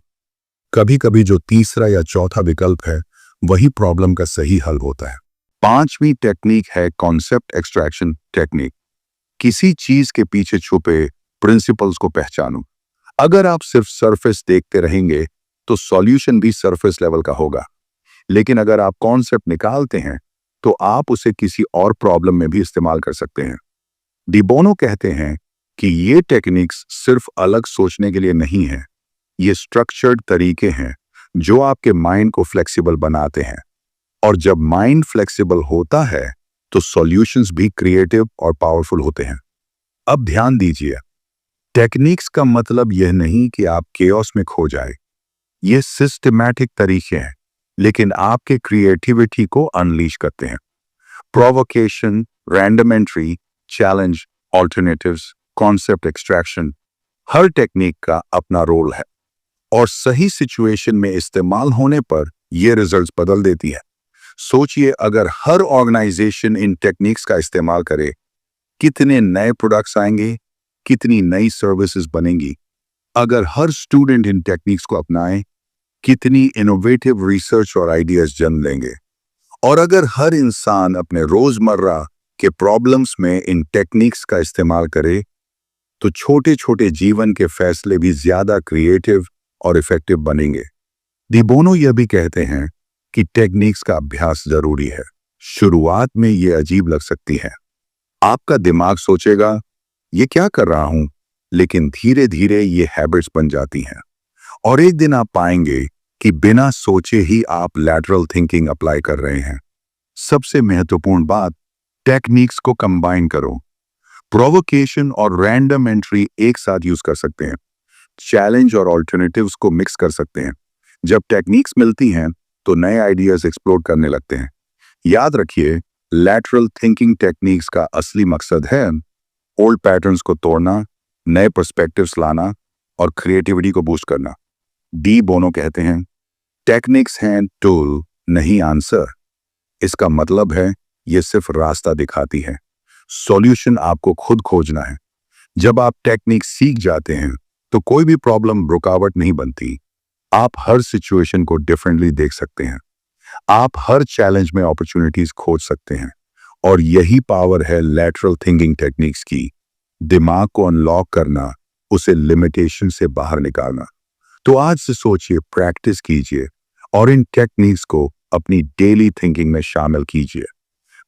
A: कभी कभी जो तीसरा या चौथा विकल्प है वही प्रॉब्लम का सही हल होता है। पांचवी टेक्निक है कॉन्सेप्ट एक्सट्रैक्शन टेक्निक। किसी चीज के पीछे छुपे प्रिंसिपल्स को पहचानो। अगर आप सिर्फ सरफेस देखते रहेंगे तो सॉल्यूशन भी सरफेस लेवल का होगा, लेकिन अगर आप कॉन्सेप्ट निकालते हैं तो आप उसे किसी और प्रॉब्लम में भी इस्तेमाल कर सकते हैं। डी बोनो कहते हैं कि ये टेक्निक्स सिर्फ अलग सोचने के लिए नहीं है, ये स्ट्रक्चर्ड तरीके हैं जो आपके माइंड को फ्लेक्सिबल बनाते हैं। और जब माइंड फ्लेक्सिबल होता है तो सॉल्यूशंस भी क्रिएटिव और पावरफुल होते हैं। अब ध्यान दीजिए, टेक्निक्स का मतलब यह नहीं कि आप केओस में खो जाए। ये सिस्टमैटिक तरीके हैं, लेकिन आपके क्रिएटिविटी को अनलीश करते हैं। Provocation, random entry, challenge, alternatives, concept extraction, हर टेक्निक का अपना रोल है और सही सिचुएशन में इस्तेमाल होने पर यह रिजल्ट्स बदल देती है। सोचिए अगर हर ऑर्गेनाइजेशन इन टेक्निक्स का इस्तेमाल करे, कितने नए प्रोडक्ट्स आएंगे, कितनी नई सर्विसेज बनेंगी। अगर हर स्टूडेंट इन टेक्निक्स को अपनाए, कितनी इनोवेटिव रिसर्च और आइडियाज जन्म लेंगे। और अगर हर इंसान अपने रोजमर्रा के प्रॉब्लम्स में इन टेक्निक्स का इस्तेमाल करे तो छोटे छोटे जीवन के फैसले भी ज्यादा क्रिएटिव और इफेक्टिव बनेंगे। डी बोनो यह भी कहते हैं कि टेक्निक्स का अभ्यास जरूरी है। शुरुआत में ये अजीब लग सकती है। आपका दिमाग सोचेगा ये क्या कर रहा हूं, लेकिन धीरे धीरे ये हैबिट्स बन जाती हैं और एक दिन आप पाएंगे कि बिना सोचे ही आप लैटरल थिंकिंग अप्लाई कर रहे हैं। सबसे महत्वपूर्ण बात, टेक्निक्स को कंबाइन करो। प्रोवोकेशन और रैंडम एंट्री एक साथ यूज कर सकते हैं। चैलेंज और ऑल्टरनेटिव्स को मिक्स कर सकते हैं। जब टेक्निक्स मिलती हैं तो नए आइडियाज एक्सप्लोर करने लगते हैं। याद रखिए, लैटरल थिंकिंग टेक्निक्स का असली मकसद है ओल्ड पैटर्न्स को तोड़ना, नए पर्सपेक्टिव्स लाना और क्रिएटिविटी को बूस्ट करना। डी बोनो कहते हैं टेक्निक्स हैं टूल, नहीं आंसर। इसका मतलब है ये सिर्फ रास्ता दिखाती है, सॉल्यूशन आपको खुद खोजना है। जब आप टेक्निक सीख जाते हैं तो कोई भी प्रॉब्लम रुकावट नहीं बनती। आप हर सिचुएशन को डिफरेंटली देख सकते हैं। आप हर चैलेंज में अपॉर्चुनिटीज खोज सकते हैं और यही पावर है लैटरल थिंकिंग टेक्निक्स की। दिमाग को अनलॉक करना, उसे लिमिटेशन से बाहर निकालना। तो आज से सोचिए, प्रैक्टिस कीजिए और इन टेक्निक्स को अपनी डेली थिंकिंग में शामिल कीजिए।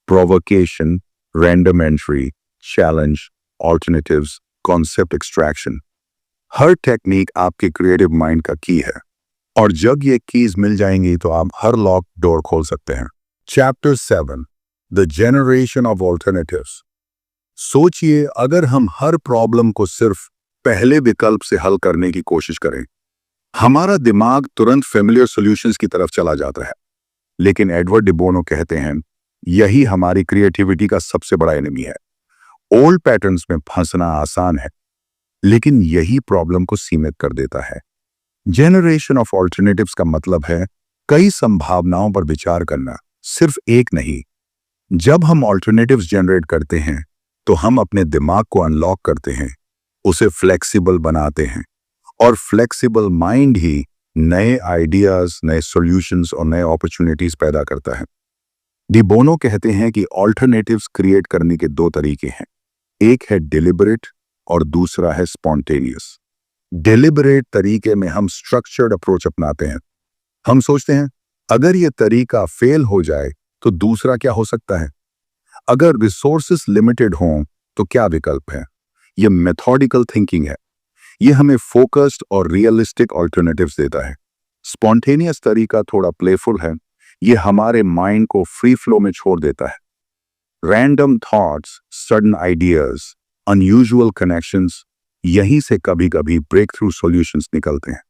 A: Provocation, random entry, challenge, alternatives, concept extraction, हर टेक्निक आपके क्रिएटिव माइंड का की है और जब ये कीज मिल जाएंगी तो आप हर लॉक डोर खोल सकते हैं। Chapter 7, the generation of alternatives. सोचिए अगर हम हर प्रॉब्लम को सिर्फ पहले विकल्प से हल करने की कोशिश करें, हमारा दिमाग तुरंत फेमिलियर सॉल्यूशंस की तरफ चला जाता है। लेकिन एडवर्ड डी बोनो कहते हैं यही हमारी क्रिएटिविटी का सबसे बड़ा एनिमी है। ओल्ड पैटर्न्स में फंसना आसान है, लेकिन यही प्रॉब्लम को सीमित कर देता है। जनरेशन ऑफ ऑल्टरनेटिव्स का मतलब है कई संभावनाओं पर विचार करना, सिर्फ एक नहीं। जब हम ऑल्टरनेटिव्स जनरेट करते हैं तो हम अपने दिमाग को अनलॉक करते हैं, उसे फ्लेक्सिबल बनाते हैं, और फ्लेक्सिबल माइंड ही नए आइडियाज, नए सॉल्यूशंस और नए अपॉर्चुनिटीज पैदा करता है। डी बोनो कहते हैं कि ऑल्टरनेटिव्स क्रिएट करने के दो तरीके हैं, एक है डिलिबरेट और दूसरा है स्पॉन्टेनियस। डिलिबरेट तरीके में हम स्ट्रक्चर्ड अप्रोच अपनाते हैं। हम सोचते हैं अगर यह तरीका फेल हो जाए तो दूसरा क्या हो सकता है, अगर रिसोर्सेस लिमिटेड हों तो क्या विकल्प है। यह मेथोडिकल थिंकिंग है, यह हमें फोकस्ड और रियलिस्टिक ऑल्टरनेटिव्स देता है। स्पॉन्टेनियस तरीका थोड़ा प्लेफुल है, यह हमारे माइंड को फ्री फ्लो में छोड़ देता है। Random thoughts, sudden ideas, unusual connections, यहीं से कभी कभी ब्रेक थ्रू सॉल्यूशंस निकलते हैं।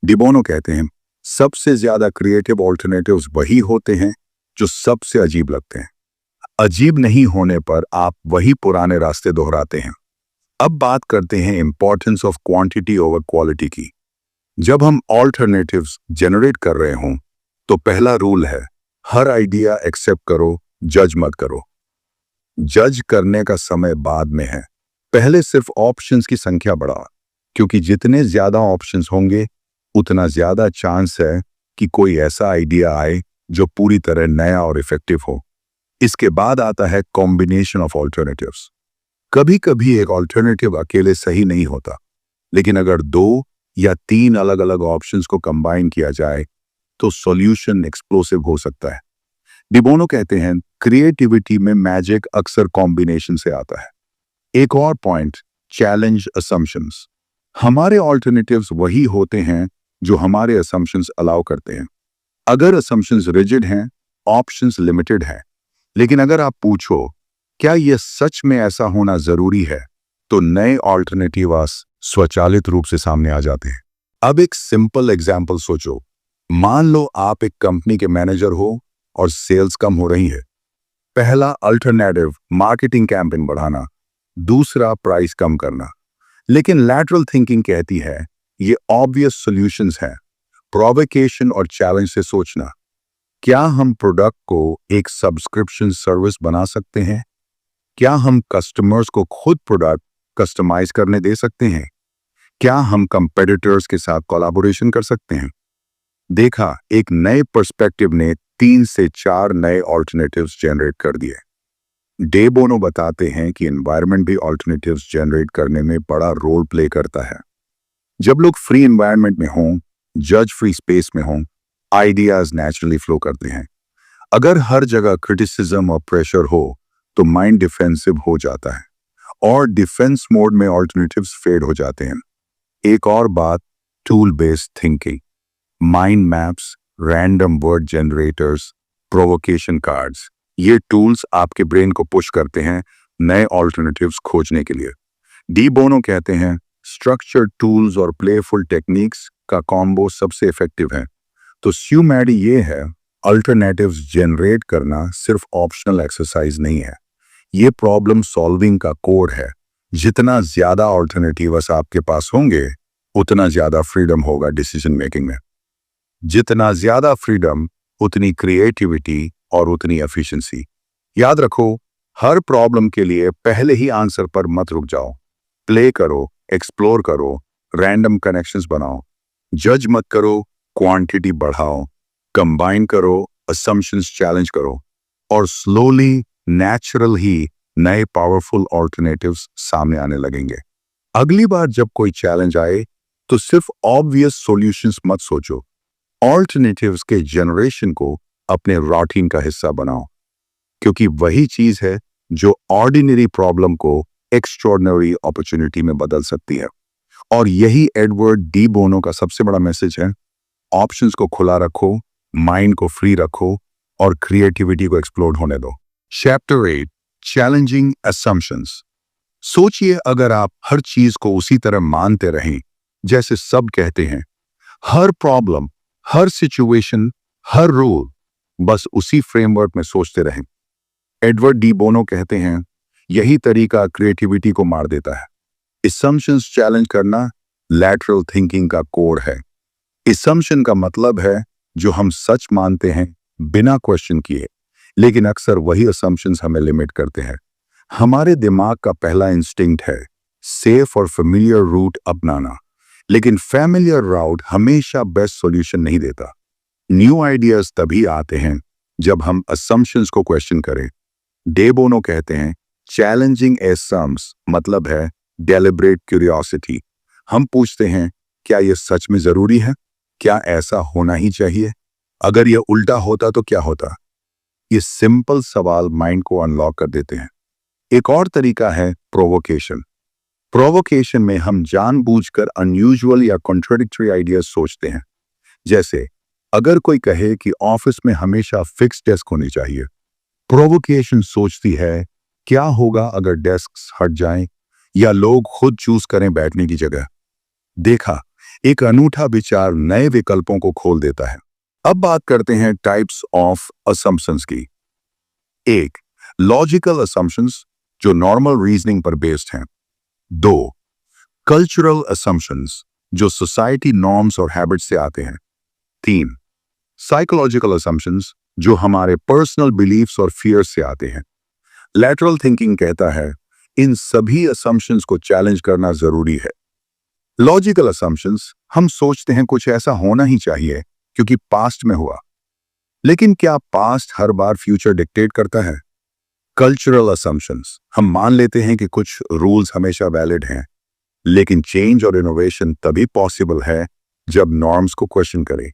A: डी बोनो कहते हैं सबसे ज्यादा क्रिएटिव ऑल्टरनेटिव्स वही होते हैं जो सबसे अजीब लगते हैं। अजीब नहीं होने पर आप वही पुराने रास्ते दोहराते हैं। अब बात करते हैं importance of quantity over quality की। जब हम ऑल्टरनेटिव्स जनरेट कर रहे हों तो पहला रूल है हर आइडिया एक्सेप्ट करो, जज मत करो। जज करने का समय बाद में है, पहले सिर्फ ऑप्शंस की संख्या बढ़ा, क्योंकि जितने ज्यादा ऑप्शंस होंगे उतना ज्यादा चांस है कि कोई ऐसा आइडिया आए जो पूरी तरह नया और इफेक्टिव हो। इसके बाद आता है कॉम्बिनेशन ऑफ ऑल्टरनेटिव्स। कभी कभी एक ऑल्टरनेटिव अकेले सही नहीं होता, लेकिन अगर 2 या 3 अलग अलग ऑप्शंस को कंबाइन किया जाए तो सॉल्यूशन एक्सप्लोसिव हो सकता है। डी बोनो कहते हैं क्रिएटिविटी में मैजिक अक्सर कॉम्बिनेशन से आता है। एक और पॉइंट, चैलेंज असम्पशंस। हमारे ऑल्टरनेटिव्स वही होते हैं जो हमारे असम्पशंस अलाउ करते हैं। अगर असम्पशंस रिजिड हैं, ऑप्शंस लिमिटेड हैं, लेकिन अगर आप पूछो क्या यह सच में ऐसा होना जरूरी है, तो नए ऑल्टरनेटिव्स स्वचालित रूप से सामने आ जाते हैं। अब एक सिंपल एग्जाम्पल सोचो। मान लो आप एक कंपनी के मैनेजर हो और सेल्स कम हो रही है। पहला अल्टरनेटिव मार्केटिंग कैंपेन बढ़ाना, दूसरा प्राइस कम करना। लेकिन लैटरल थिंकिंग कहती है ये ऑब्वियस सॉल्यूशंस हैं। प्रोवोकेशन और चैलेंज से सोचना, क्या हम प्रोडक्ट को एक सब्सक्रिप्शन सर्विस बना सकते हैं? क्या हम कस्टमर्स को खुद प्रोडक्ट कस्टमाइज करने दे सकते हैं? क्या हम कंपेटिटर्स के साथ कोलैबोरेशन कर सकते हैं? देखा, एक नए पर्सपेक्टिव ने 3 से 4 नए ऑल्टरनेटिव्स जनरेट कर दिए। डे बोनो बताते हैं कि एनवायरनमेंट भी ऑल्टरनेटिव्स जनरेट करने में बड़ा रोल प्ले करता है। जब लोग फ्री एनवायरनमेंट में हों, जज फ्री स्पेस में हों, आइडियाज नेचुरली फ्लो करते हैं। अगर हर जगह क्रिटिसिज्म और प्रेशर हो तो माइंड डिफेंसिव हो जाता है और डिफेंस मोड में ऑल्टरनेटिव्स फेड हो जाते हैं। एक और बात, tool based thinking, mind maps, random word generators, provocation cards, ये टूल्स आपके ब्रेन को पुश करते हैं नए ऑल्टरनेटिव्स खोजने के लिए। डी बोनो कहते हैं स्ट्रक्चर्ड टूल्स और प्लेफुल टेक्निक्स का कॉम्बो सबसे इफेक्टिव है। तो स्यूमैडी ये है, अल्टरनेटिव्स जनरेट करना सिर्फ ऑप्शनल एक्सरसाइज नहीं है, ये प्रॉब्लम सॉल्विंग का कोड है। जितना ज्यादा ऑल्टरनेटिव्स आपके पास होंगे उतना ज्यादा फ्रीडम होगा डिसीजन मेकिंग में। जितना ज्यादा फ्रीडम उतनी क्रिएटिविटी और उतनी एफिशिएंसी। याद रखो, हर प्रॉब्लम के लिए पहले ही आंसर पर मत रुक जाओ। प्ले करो, एक्सप्लोर करो, रैंडम कनेक्शंस बनाओ, जज मत करो, क्वांटिटी बढ़ाओ, कंबाइन करो, असम्पशंस चैलेंज करो, और स्लोली, नेचुरल ही नए पावरफुल ऑल्टरनेटिव्स सामने आने लगेंगे। अगली बार जब कोई चैलेंज आए तो सिर्फ ऑब्वियस सॉल्यूशंस मत सोचो, ऑल्टरनेटिव्स के जनरेशन को अपने रूटीन का हिस्सा बनाओ, क्योंकि वही चीज है जो ऑर्डिनरी प्रॉब्लम को एक्स्ट्राऑर्डिनरी अपॉर्चुनिटी में बदल सकती है। और यही एडवर्ड डी बोनो का सबसे बड़ा मैसेज है। ऑप्शंस को खुला रखो, माइंड को फ्री रखो और क्रिएटिविटी को एक्सप्लोर होने दो। Chapter 8, challenging assumptions. सोचिए अगर आप हर चीज को उसी तरह मानते रहें जैसे सब कहते हैं, हर प्रॉब्लम, हर सिचुएशन, हर रूल, बस उसी फ्रेमवर्क में सोचते रहें। एडवर्ड डी बोनो कहते हैं, यही तरीका क्रिएटिविटी को मार देता है। असम्पशंस चैलेंज करना लैटरल थिंकिंग का कोर है। असम्पशन का मतलब है जो हम सच मानते हैं बिना क्वेश्चन किए, लेकिन अक्सर वही असम्पशंस हमें लिमिट करते हैं। हमारे दिमाग का पहला इंस्टिंक्ट है सेफ और फेमिलियर रूट अपनाना, लेकिन फेमिलियर राउट हमेशा बेस्ट सॉल्यूशन नहीं देता। न्यू आइडियाज तभी आते हैं जब हम असम्पशंस को क्वेश्चन करें। डे बोनो कहते हैं, चैलेंजिंग असम्प्शंस मतलब है डेलिब्रेट क्यूरियोसिटी। हम पूछते हैं, क्या यह सच में जरूरी है? क्या ऐसा होना ही चाहिए? अगर यह उल्टा होता तो क्या होता? ये सिंपल सवाल माइंड को अनलॉक कर देते हैं। एक और तरीका है प्रोवोकेशन। प्रोवोकेशन में हम जानबूझकर अनयूजुअल या कॉन्ट्राडिक्टरी आइडियाज सोचते हैं। जैसे अगर कोई कहे कि ऑफिस में हमेशा फिक्स डेस्क होनी चाहिए, प्रोवोकेशन सोचती है क्या होगा अगर डेस्क्स हट जाएं या लोग खुद चूज करें बैठने की जगह। देखा, एक अनूठा विचार नए विकल्पों को खोल देता है। अब बात करते हैं टाइप्स ऑफ असम्पशंस की। एक, लॉजिकल असम्पशंस जो नॉर्मल रीजनिंग पर बेस्ड हैं। दो, कल्चरल असम्पशंस जो सोसाइटी नॉर्म्स और हैबिट से आते हैं। तीन, साइकोलॉजिकल असम्पशंस जो हमारे पर्सनल बिलीफ्स और फियर्स से आते हैं। लैटरल थिंकिंग कहता है इन सभी असम्पशंस को चैलेंज करना जरूरी है। लॉजिकल असम्पशंस, हम सोचते हैं कुछ ऐसा होना ही चाहिए क्योंकि पास्ट में हुआ, लेकिन क्या पास्ट हर बार फ्यूचर डिक्टेट करता है? कल्चरल असम्पशंस, हम मान लेते हैं कि कुछ रूल्स हमेशा वैलिड हैं, लेकिन चेंज और इनोवेशन तभी पॉसिबल है जब नॉर्म्स को क्वेश्चन करें।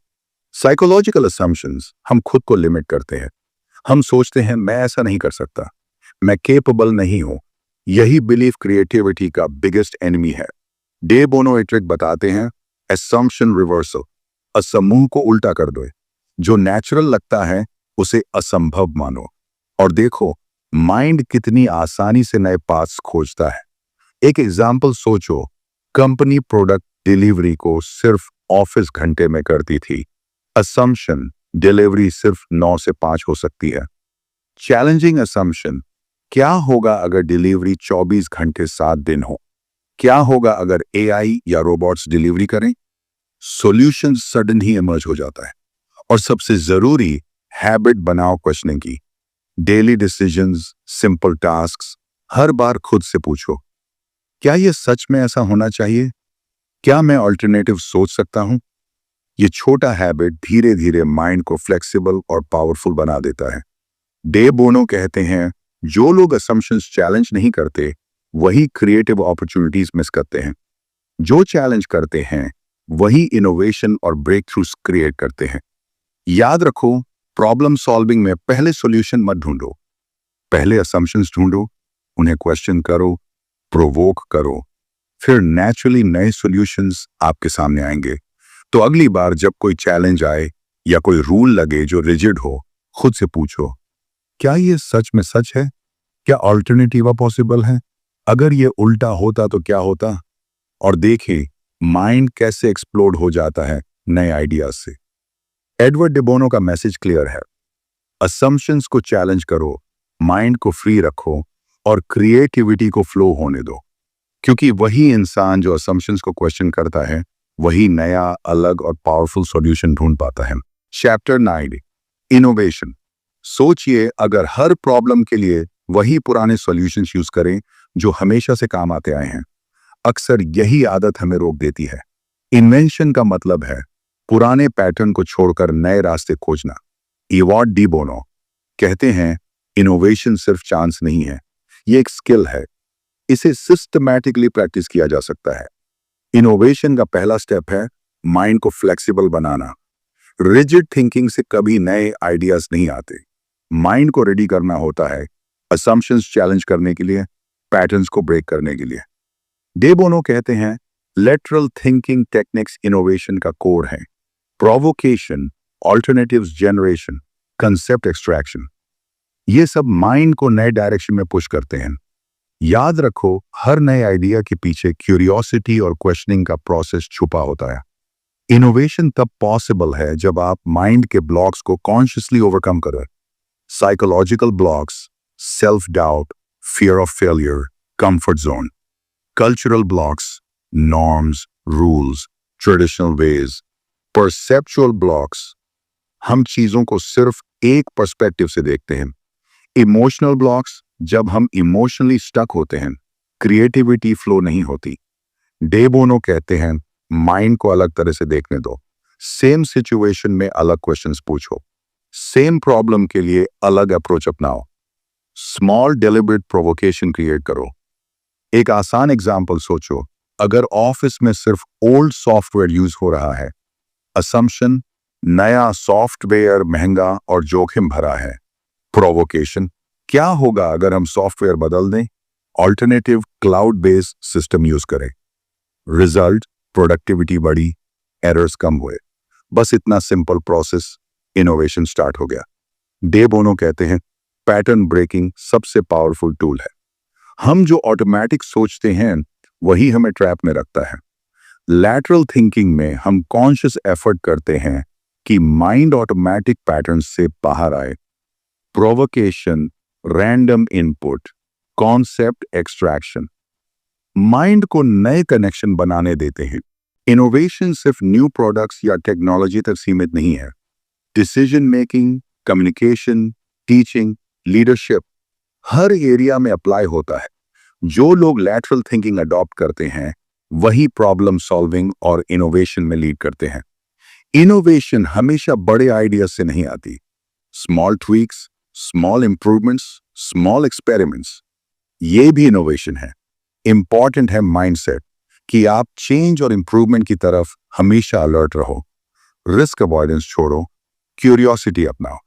A: साइकोलॉजिकल असम्पशंस, हम खुद को लिमिट करते हैं। हम सोचते हैं मैं ऐसा नहीं कर सकता, मैं केपेबल नहीं हूं। यही बिलीफ क्रिएटिविटी का बिगेस्ट एनिमी है। डे बोनो एक ट्रिक बताते हैं, असम्पशन रिवर्सल। असमूह को उल्टा कर दो, जो नेचुरल लगता है उसे असंभव मानो, और देखो माइंड कितनी आसानी से नए पाथ्स खोजता है। एक एग्जाम्पल सोचो, कंपनी प्रोडक्ट डिलीवरी को सिर्फ ऑफिस घंटे में करती थी। असम्पशन, डिलीवरी सिर्फ 9 से 5 हो सकती है। चैलेंजिंग असम्पशन, क्या होगा अगर डिलीवरी 24 घंटे 7 दिन हो? क्या होगा अगर एआई या रोबोट्स डिलीवरी करें? सॉल्यूशन सडन ही इमर्ज हो जाता है। और सबसे जरूरी, हैबिट बनाओ क्वेश्चनिंग की। डेली डिसीजंस, सिंपल टास्क्स, हर बार खुद से पूछो, क्या यह सच में ऐसा होना चाहिए? क्या मैं अल्टरनेटिव सोच सकता हूं? यह छोटा हैबिट धीरे धीरे माइंड को फ्लेक्सिबल और पावरफुल बना देता है। डे बोनो कहते हैं, जो लोग असम्पशंस चैलेंज नहीं करते वही क्रिएटिव अपॉर्चुनिटीज मिस करते हैं। जो चैलेंज करते हैं वही इनोवेशन और ब्रेक थ्रूज क्रिएट करते हैं। याद रखो, प्रॉब्लम सॉल्विंग में पहले सॉल्यूशन मत ढूंढो, पहले असम्पशंस ढूंढो, उन्हें क्वेश्चन करो, प्रोवोक करो, फिर नेचुरली नए सॉल्यूशंस आपके सामने आएंगे। तो अगली बार जब कोई चैलेंज आए या कोई रूल लगे जो रिजिड हो, खुद से पूछो, क्या ये सच में सच है? क्या अल्टरनेटिव पॉसिबल है? अगर ये उल्टा होता तो क्या होता? और देखें माइंड कैसे एक्सप्लोड हो जाता है नए आइडियाज से। एडवर्ड डे बोनो का मैसेज क्लियर है, असम्पशंस को चैलेंज करो, माइंड को फ्री रखो और क्रिएटिविटी को फ्लो होने दो, क्योंकि वही इंसान जो असम्पशंस को क्वेश्चन करता है वही नया, अलग और पावरफुल सॉल्यूशन ढूंढ पाता है। Chapter 9, innovation. सोचिए अगर हर प्रॉब्लम के लिए वही पुराने सॉल्यूशंस यूज करें जो हमेशा से काम आते आए हैं। अक्सर यही आदत हमें रोक देती है। इन्वेंशन का मतलब है पुराने पैटर्न को छोड़कर नए रास्ते खोजना। एडवर्ड डी बोनो कहते हैं, इनोवेशन सिर्फ चांस नहीं है, ये एक स्किल है। इसे सिस्टमैटिकली प्रैक्टिस किया जा सकता है। इनोवेशन का पहला स्टेप है माइंड को फ्लेक्सिबल बनाना। रिजिड थिंकिंग से कभी नए आइडियाज नहीं आते। माइंड को रेडी करना होता है असम्पशंस चैलेंज करने के लिए, पैटर्न्स को ब्रेक करने के लिए। डे बोनो कहते हैं, लेटरल थिंकिंग टेक्निक्स इनोवेशन का कोर है। Provocation, alternatives generation, concept extraction, ये सब माइंड को नए डायरेक्शन में पुश करते हैं। याद रखो, हर नए आइडिया के पीछे क्यूरियोसिटी और क्वेश्चनिंग का प्रोसेस छुपा होता है। इनोवेशन तब पॉसिबल है जब आप माइंड के ब्लॉक्स को कॉन्शियसली ओवरकम करें। Psychological blocks, self doubt, fear of failure, comfort zone. Cultural blocks, norms, rules, traditional ways. Perceptual blocks, हम चीजों को सिर्फ एक पर्सपेक्टिव से देखते हैं। इमोशनल ब्लॉक्स, जब हम इमोशनली स्टक होते हैं, क्रिएटिविटी फ्लो नहीं होती। डे बोनो कहते हैं, माइंड को अलग तरह से देखने दो। सेम सिचुएशन में अलग क्वेश्चंस पूछो, सेम प्रॉब्लम के लिए अलग अप्रोच अपनाओ। स्मॉल डेलिब्रेट प्रोवोकेशन क्रिएट करो। एक आसान एग्जाम्पल सोचो, अगर ऑफिस में सिर्फ ओल्ड सॉफ्टवेयर यूज हो रहा है, असम्पशन नया सॉफ्टवेयर महंगा और जोखिम भरा है। प्रोवोकेशन, क्या होगा अगर हम सॉफ्टवेयर बदल दें, alternative cloud based system use करें। रिजल्ट, प्रोडक्टिविटी बढ़ी, एरर्स कम हुए। बस इतना सिंपल प्रोसेस, इनोवेशन स्टार्ट हो गया। डे बोनो कहते हैं, पैटर्न ब्रेकिंग सबसे पावरफुल टूल है। हम जो ऑटोमेटिक सोचते हैं वही हमें ट्रैप में रखता है। लैटरल थिंकिंग में हम कॉन्शियस एफर्ट करते हैं कि माइंड ऑटोमेटिक पैटर्न से बाहर आए। Provocation, random input, concept extraction, mind को नए कनेक्शन बनाने देते हैं। इनोवेशन सिर्फ न्यू प्रोडक्ट्स या टेक्नोलॉजी तक सीमित नहीं है। Decision making, communication, teaching, leadership, हर एरिया में अप्लाई होता है। जो लोग लैटरल थिंकिंग अडॉप्ट करते हैं वही प्रॉब्लम सॉल्विंग और इनोवेशन में लीड करते हैं। इनोवेशन हमेशा बड़े आइडियाज से नहीं आती। Small tweaks, small improvements, small experiments, ये भी इनोवेशन है। इंपॉर्टेंट है माइंडसेट, कि आप चेंज और इंप्रूवमेंट की तरफ हमेशा अलर्ट रहो। रिस्क अवॉइडेंस छोड़ो, क्यूरियोसिटी अपनाओ।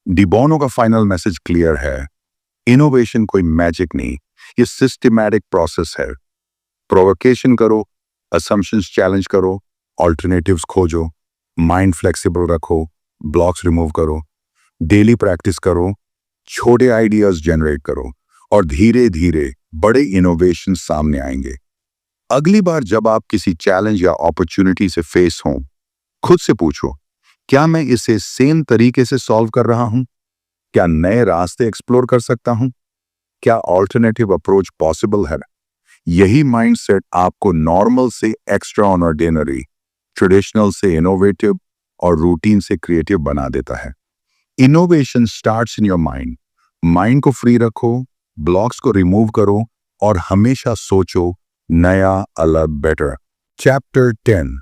A: डिबोनो का फाइनल मैसेज क्लियर है, इनोवेशन कोई मैजिक नहीं, ये सिस्टमैटिक प्रोसेस है। प्रोवोकेशन करो, असम्पशंस चैलेंज करो, ऑल्टरनेटिव्स खोजो, माइंड फ्लेक्सिबल रखो, ब्लॉक्स रिमूव करो, डेली प्रैक्टिस करो, छोटे आइडियाज जनरेट करो और धीरे धीरे बड़े इनोवेशन सामने आएंगे। अगली बार जब आप किसी चैलेंज या अपॉर्चुनिटी से फेस हों, खुद से पूछो, क्या मैं इसे सेम तरीके से सॉल्व कर रहा हूं? क्या नए रास्ते एक्सप्लोर कर सकता हूं? क्या ऑल्टरनेटिव अप्रोच पॉसिबल है? यही माइंडसेट आपको नॉर्मल से एक्स्ट्रा ऑर्डिनरी, ट्रेडिशनल से इनोवेटिव और रूटीन से क्रिएटिव बना देता है। Innovation starts in your mind. Mind को फ्री रखो, ब्लॉक्स को रिमूव करो और हमेशा सोचो नया, अलग, बेटर। Chapter 10,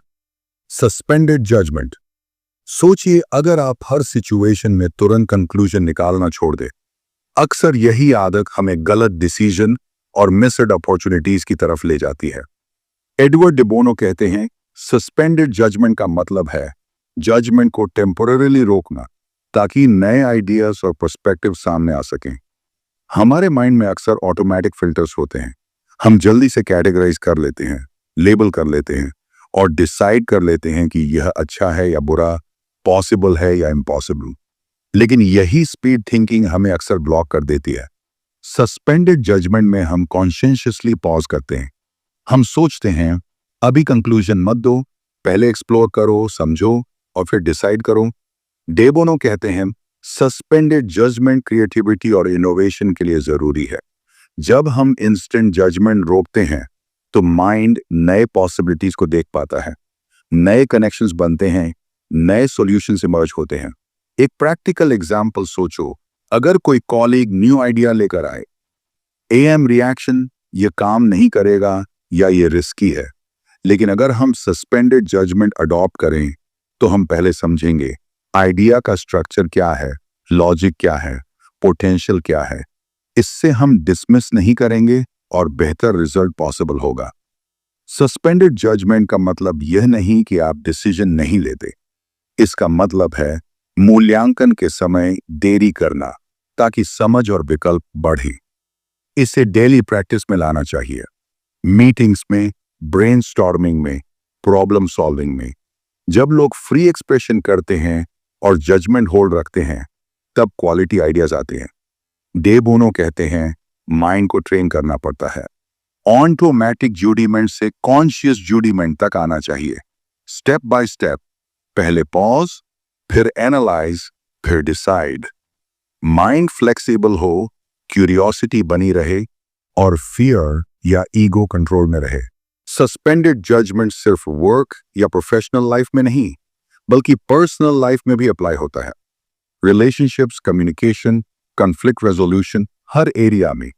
A: suspended judgement. सोचिए, अगर आप हर सिचुएशन में तुरंत कंक्लूजन निकालना छोड़ दे। अक्सर यही आदत हमें गलत डिसीजन और मिस्ड अपॉर्चुनिटीज की तरफ ले जाती है। एडवर्ड डिबोनो कहते हैं, सस्पेंडेड जजमेंट का मतलब है जजमेंट को टेम्पोररीली रोकना, ताकि नए आइडियाज और पर्सपेक्टिव सामने आ सकें। हमारे माइंड में अक्सर ऑटोमेटिक फिल्टर्स होते हैं। हम जल्दी से कैटेगराइज कर लेते हैं, लेबल कर लेते हैं और डिसाइड कर लेते हैं कि यह अच्छा है या बुरा, पॉसिबल है या इम्पॉसिबल। लेकिन यही स्पीड थिंकिंग हमें अक्सर ब्लॉक कर देती है। सस्पेंडेड जजमेंट में हम कॉन्शियसली पॉज करते हैं। हम सोचते हैं, अभी कंक्लूजन मत दो, पहले एक्सप्लोर करो, समझो और फिर डिसाइड करो। डेबोनो कहते हैं, सस्पेंडेड जजमेंट क्रिएटिविटी और इनोवेशन के लिए जरूरी है। जब हम इंस्टेंट जजमेंट रोकते हैं तो माइंड नए पॉसिबिलिटीज को देख पाता है, नए कनेक्शंस बनते हैं, नए सॉल्यूशंस इमर्ज होते हैं। एक प्रैक्टिकल एग्जांपल सोचो, अगर कोई कॉलीग न्यू आइडिया लेकर आए, एएम रिएक्शन, ये काम नहीं करेगा या ये रिस्की है। लेकिन अगर हम सस्पेंडेड जजमेंट अडॉप्ट करें तो हम पहले समझेंगे आइडिया का स्ट्रक्चर क्या है, लॉजिक क्या है, पोटेंशियल क्या है। इससे हम डिसमिस नहीं करेंगे और बेहतर रिजल्ट पॉसिबल होगा। सस्पेंडेड जजमेंट का मतलब यह नहीं कि आप डिसीजन नहीं लेते। इसका मतलब है मूल्यांकन के समय देरी करना, ताकि समझ और विकल्प बढ़े। इसे डेली प्रैक्टिस में लाना चाहिए। मीटिंग्स में, ब्रेनस्टॉर्मिंग में, प्रॉब्लम सॉल्विंग में। जब लोग फ्री एक्सप्रेशन करते हैं और जजमेंट होल्ड रखते हैं, तब क्वालिटी आइडियाज आते हैं। डे बोनो कहते हैं, माइंड को ट्रेन करना पड़ता है। ऑटोमेटिक जूडिमेंट से कॉन्शियस जूडिमेंट तक आना चाहिए। स्टेप बाय स्टेप, पहले पॉज, फिर एनालाइज, फिर डिसाइड। माइंड फ्लेक्सिबल हो, क्यूरियोसिटी बनी रहे और फियर या ईगो कंट्रोल में रहे। सस्पेंडेड जजमेंट सिर्फ वर्क या प्रोफेशनल लाइफ में नहीं, बल्कि पर्सनल लाइफ में भी अप्लाई होता है। रिलेशनशिप्स, कम्युनिकेशन, कॉन्फ्लिक्ट रेजोल्यूशन, हर एरिया में।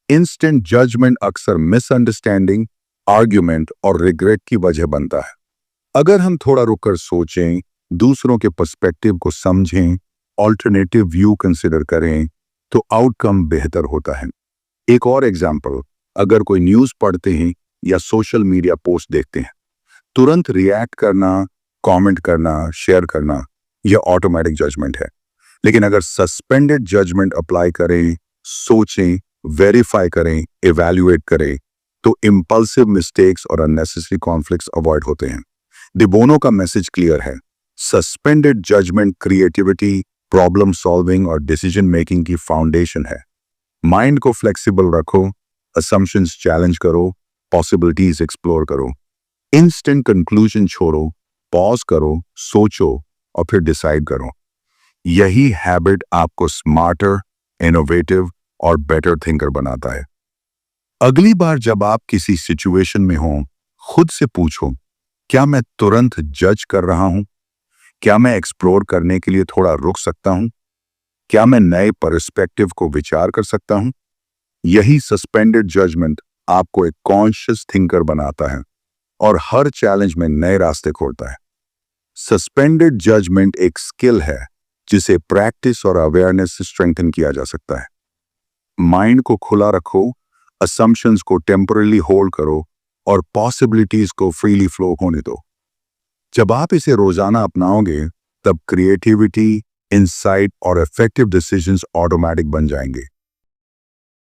A: इंस्टेंट जजमेंट अक्सर मिसअंडरस्टैंडिंग, आर्ग्यूमेंट और रिग्रेट की वजह बनता है। अगर हम थोड़ा रुककर सोचें, दूसरों के पर्सपेक्टिव को समझें, ऑल्टरनेटिव व्यू कंसिडर करें, तो आउटकम बेहतर होता है। एक और एग्जाम्पल, अगर कोई न्यूज़ पढ़ते हैं या सोशल मीडिया पोस्ट देखते हैं, तुरंत रिएक्ट करना, कमेंट करना, शेयर करना, यह ऑटोमेटिक जजमेंट है। लेकिन अगर सस्पेंडेड जजमेंट अप्लाई करें, सोचें, वेरीफाई करें, इवैल्यूएट करें, तो इंपल्सिव मिस्टेक्स और अननेसेसरी कॉन्फ्लिक्ट्स अवॉइड होते हैं। डी बोनो का मैसेज क्लियर है, suspended judgement creativity, problem solving और डिसीजन मेकिंग की फाउंडेशन है। माइंड को फ्लेक्सिबल रखो, असम्पशंस चैलेंज करो, पॉसिबिलिटीज एक्सप्लोर करो। इंस्टेंट कंक्लूजन छोड़ो, पॉज करो, सोचो और फिर डिसाइड करो। यही हैबिट आपको स्मार्टर, इनोवेटिव और बेटर थिंकर बनाता है। अगली बार जब आप किसी सिचुएशन में हो, खुद से पूछो, क्या मैं तुरंत जज कर रहा हूं? क्या मैं एक्सप्लोर करने के लिए थोड़ा रुक सकता हूं? क्या मैं नए पर्सपेक्टिव को विचार कर सकता हूं? यही सस्पेंडेड जजमेंट आपको एक कॉन्शियस थिंकर बनाता है और हर चैलेंज में नए रास्ते खोलता है। सस्पेंडेड जजमेंट एक स्किल है जिसे प्रैक्टिस और अवेयरनेस से स्ट्रेंथन किया जा सकता है। माइंड को खुला रखो, असम्पशंस को टेम्परली होल्ड करो और पॉसिबिलिटीज को फ्रीली फ्लो होने दो। जब आप इसे रोजाना अपनाओगे, तब क्रिएटिविटी, इंसाइट और इफेक्टिव डिसीजंस ऑटोमेटिक बन जाएंगे।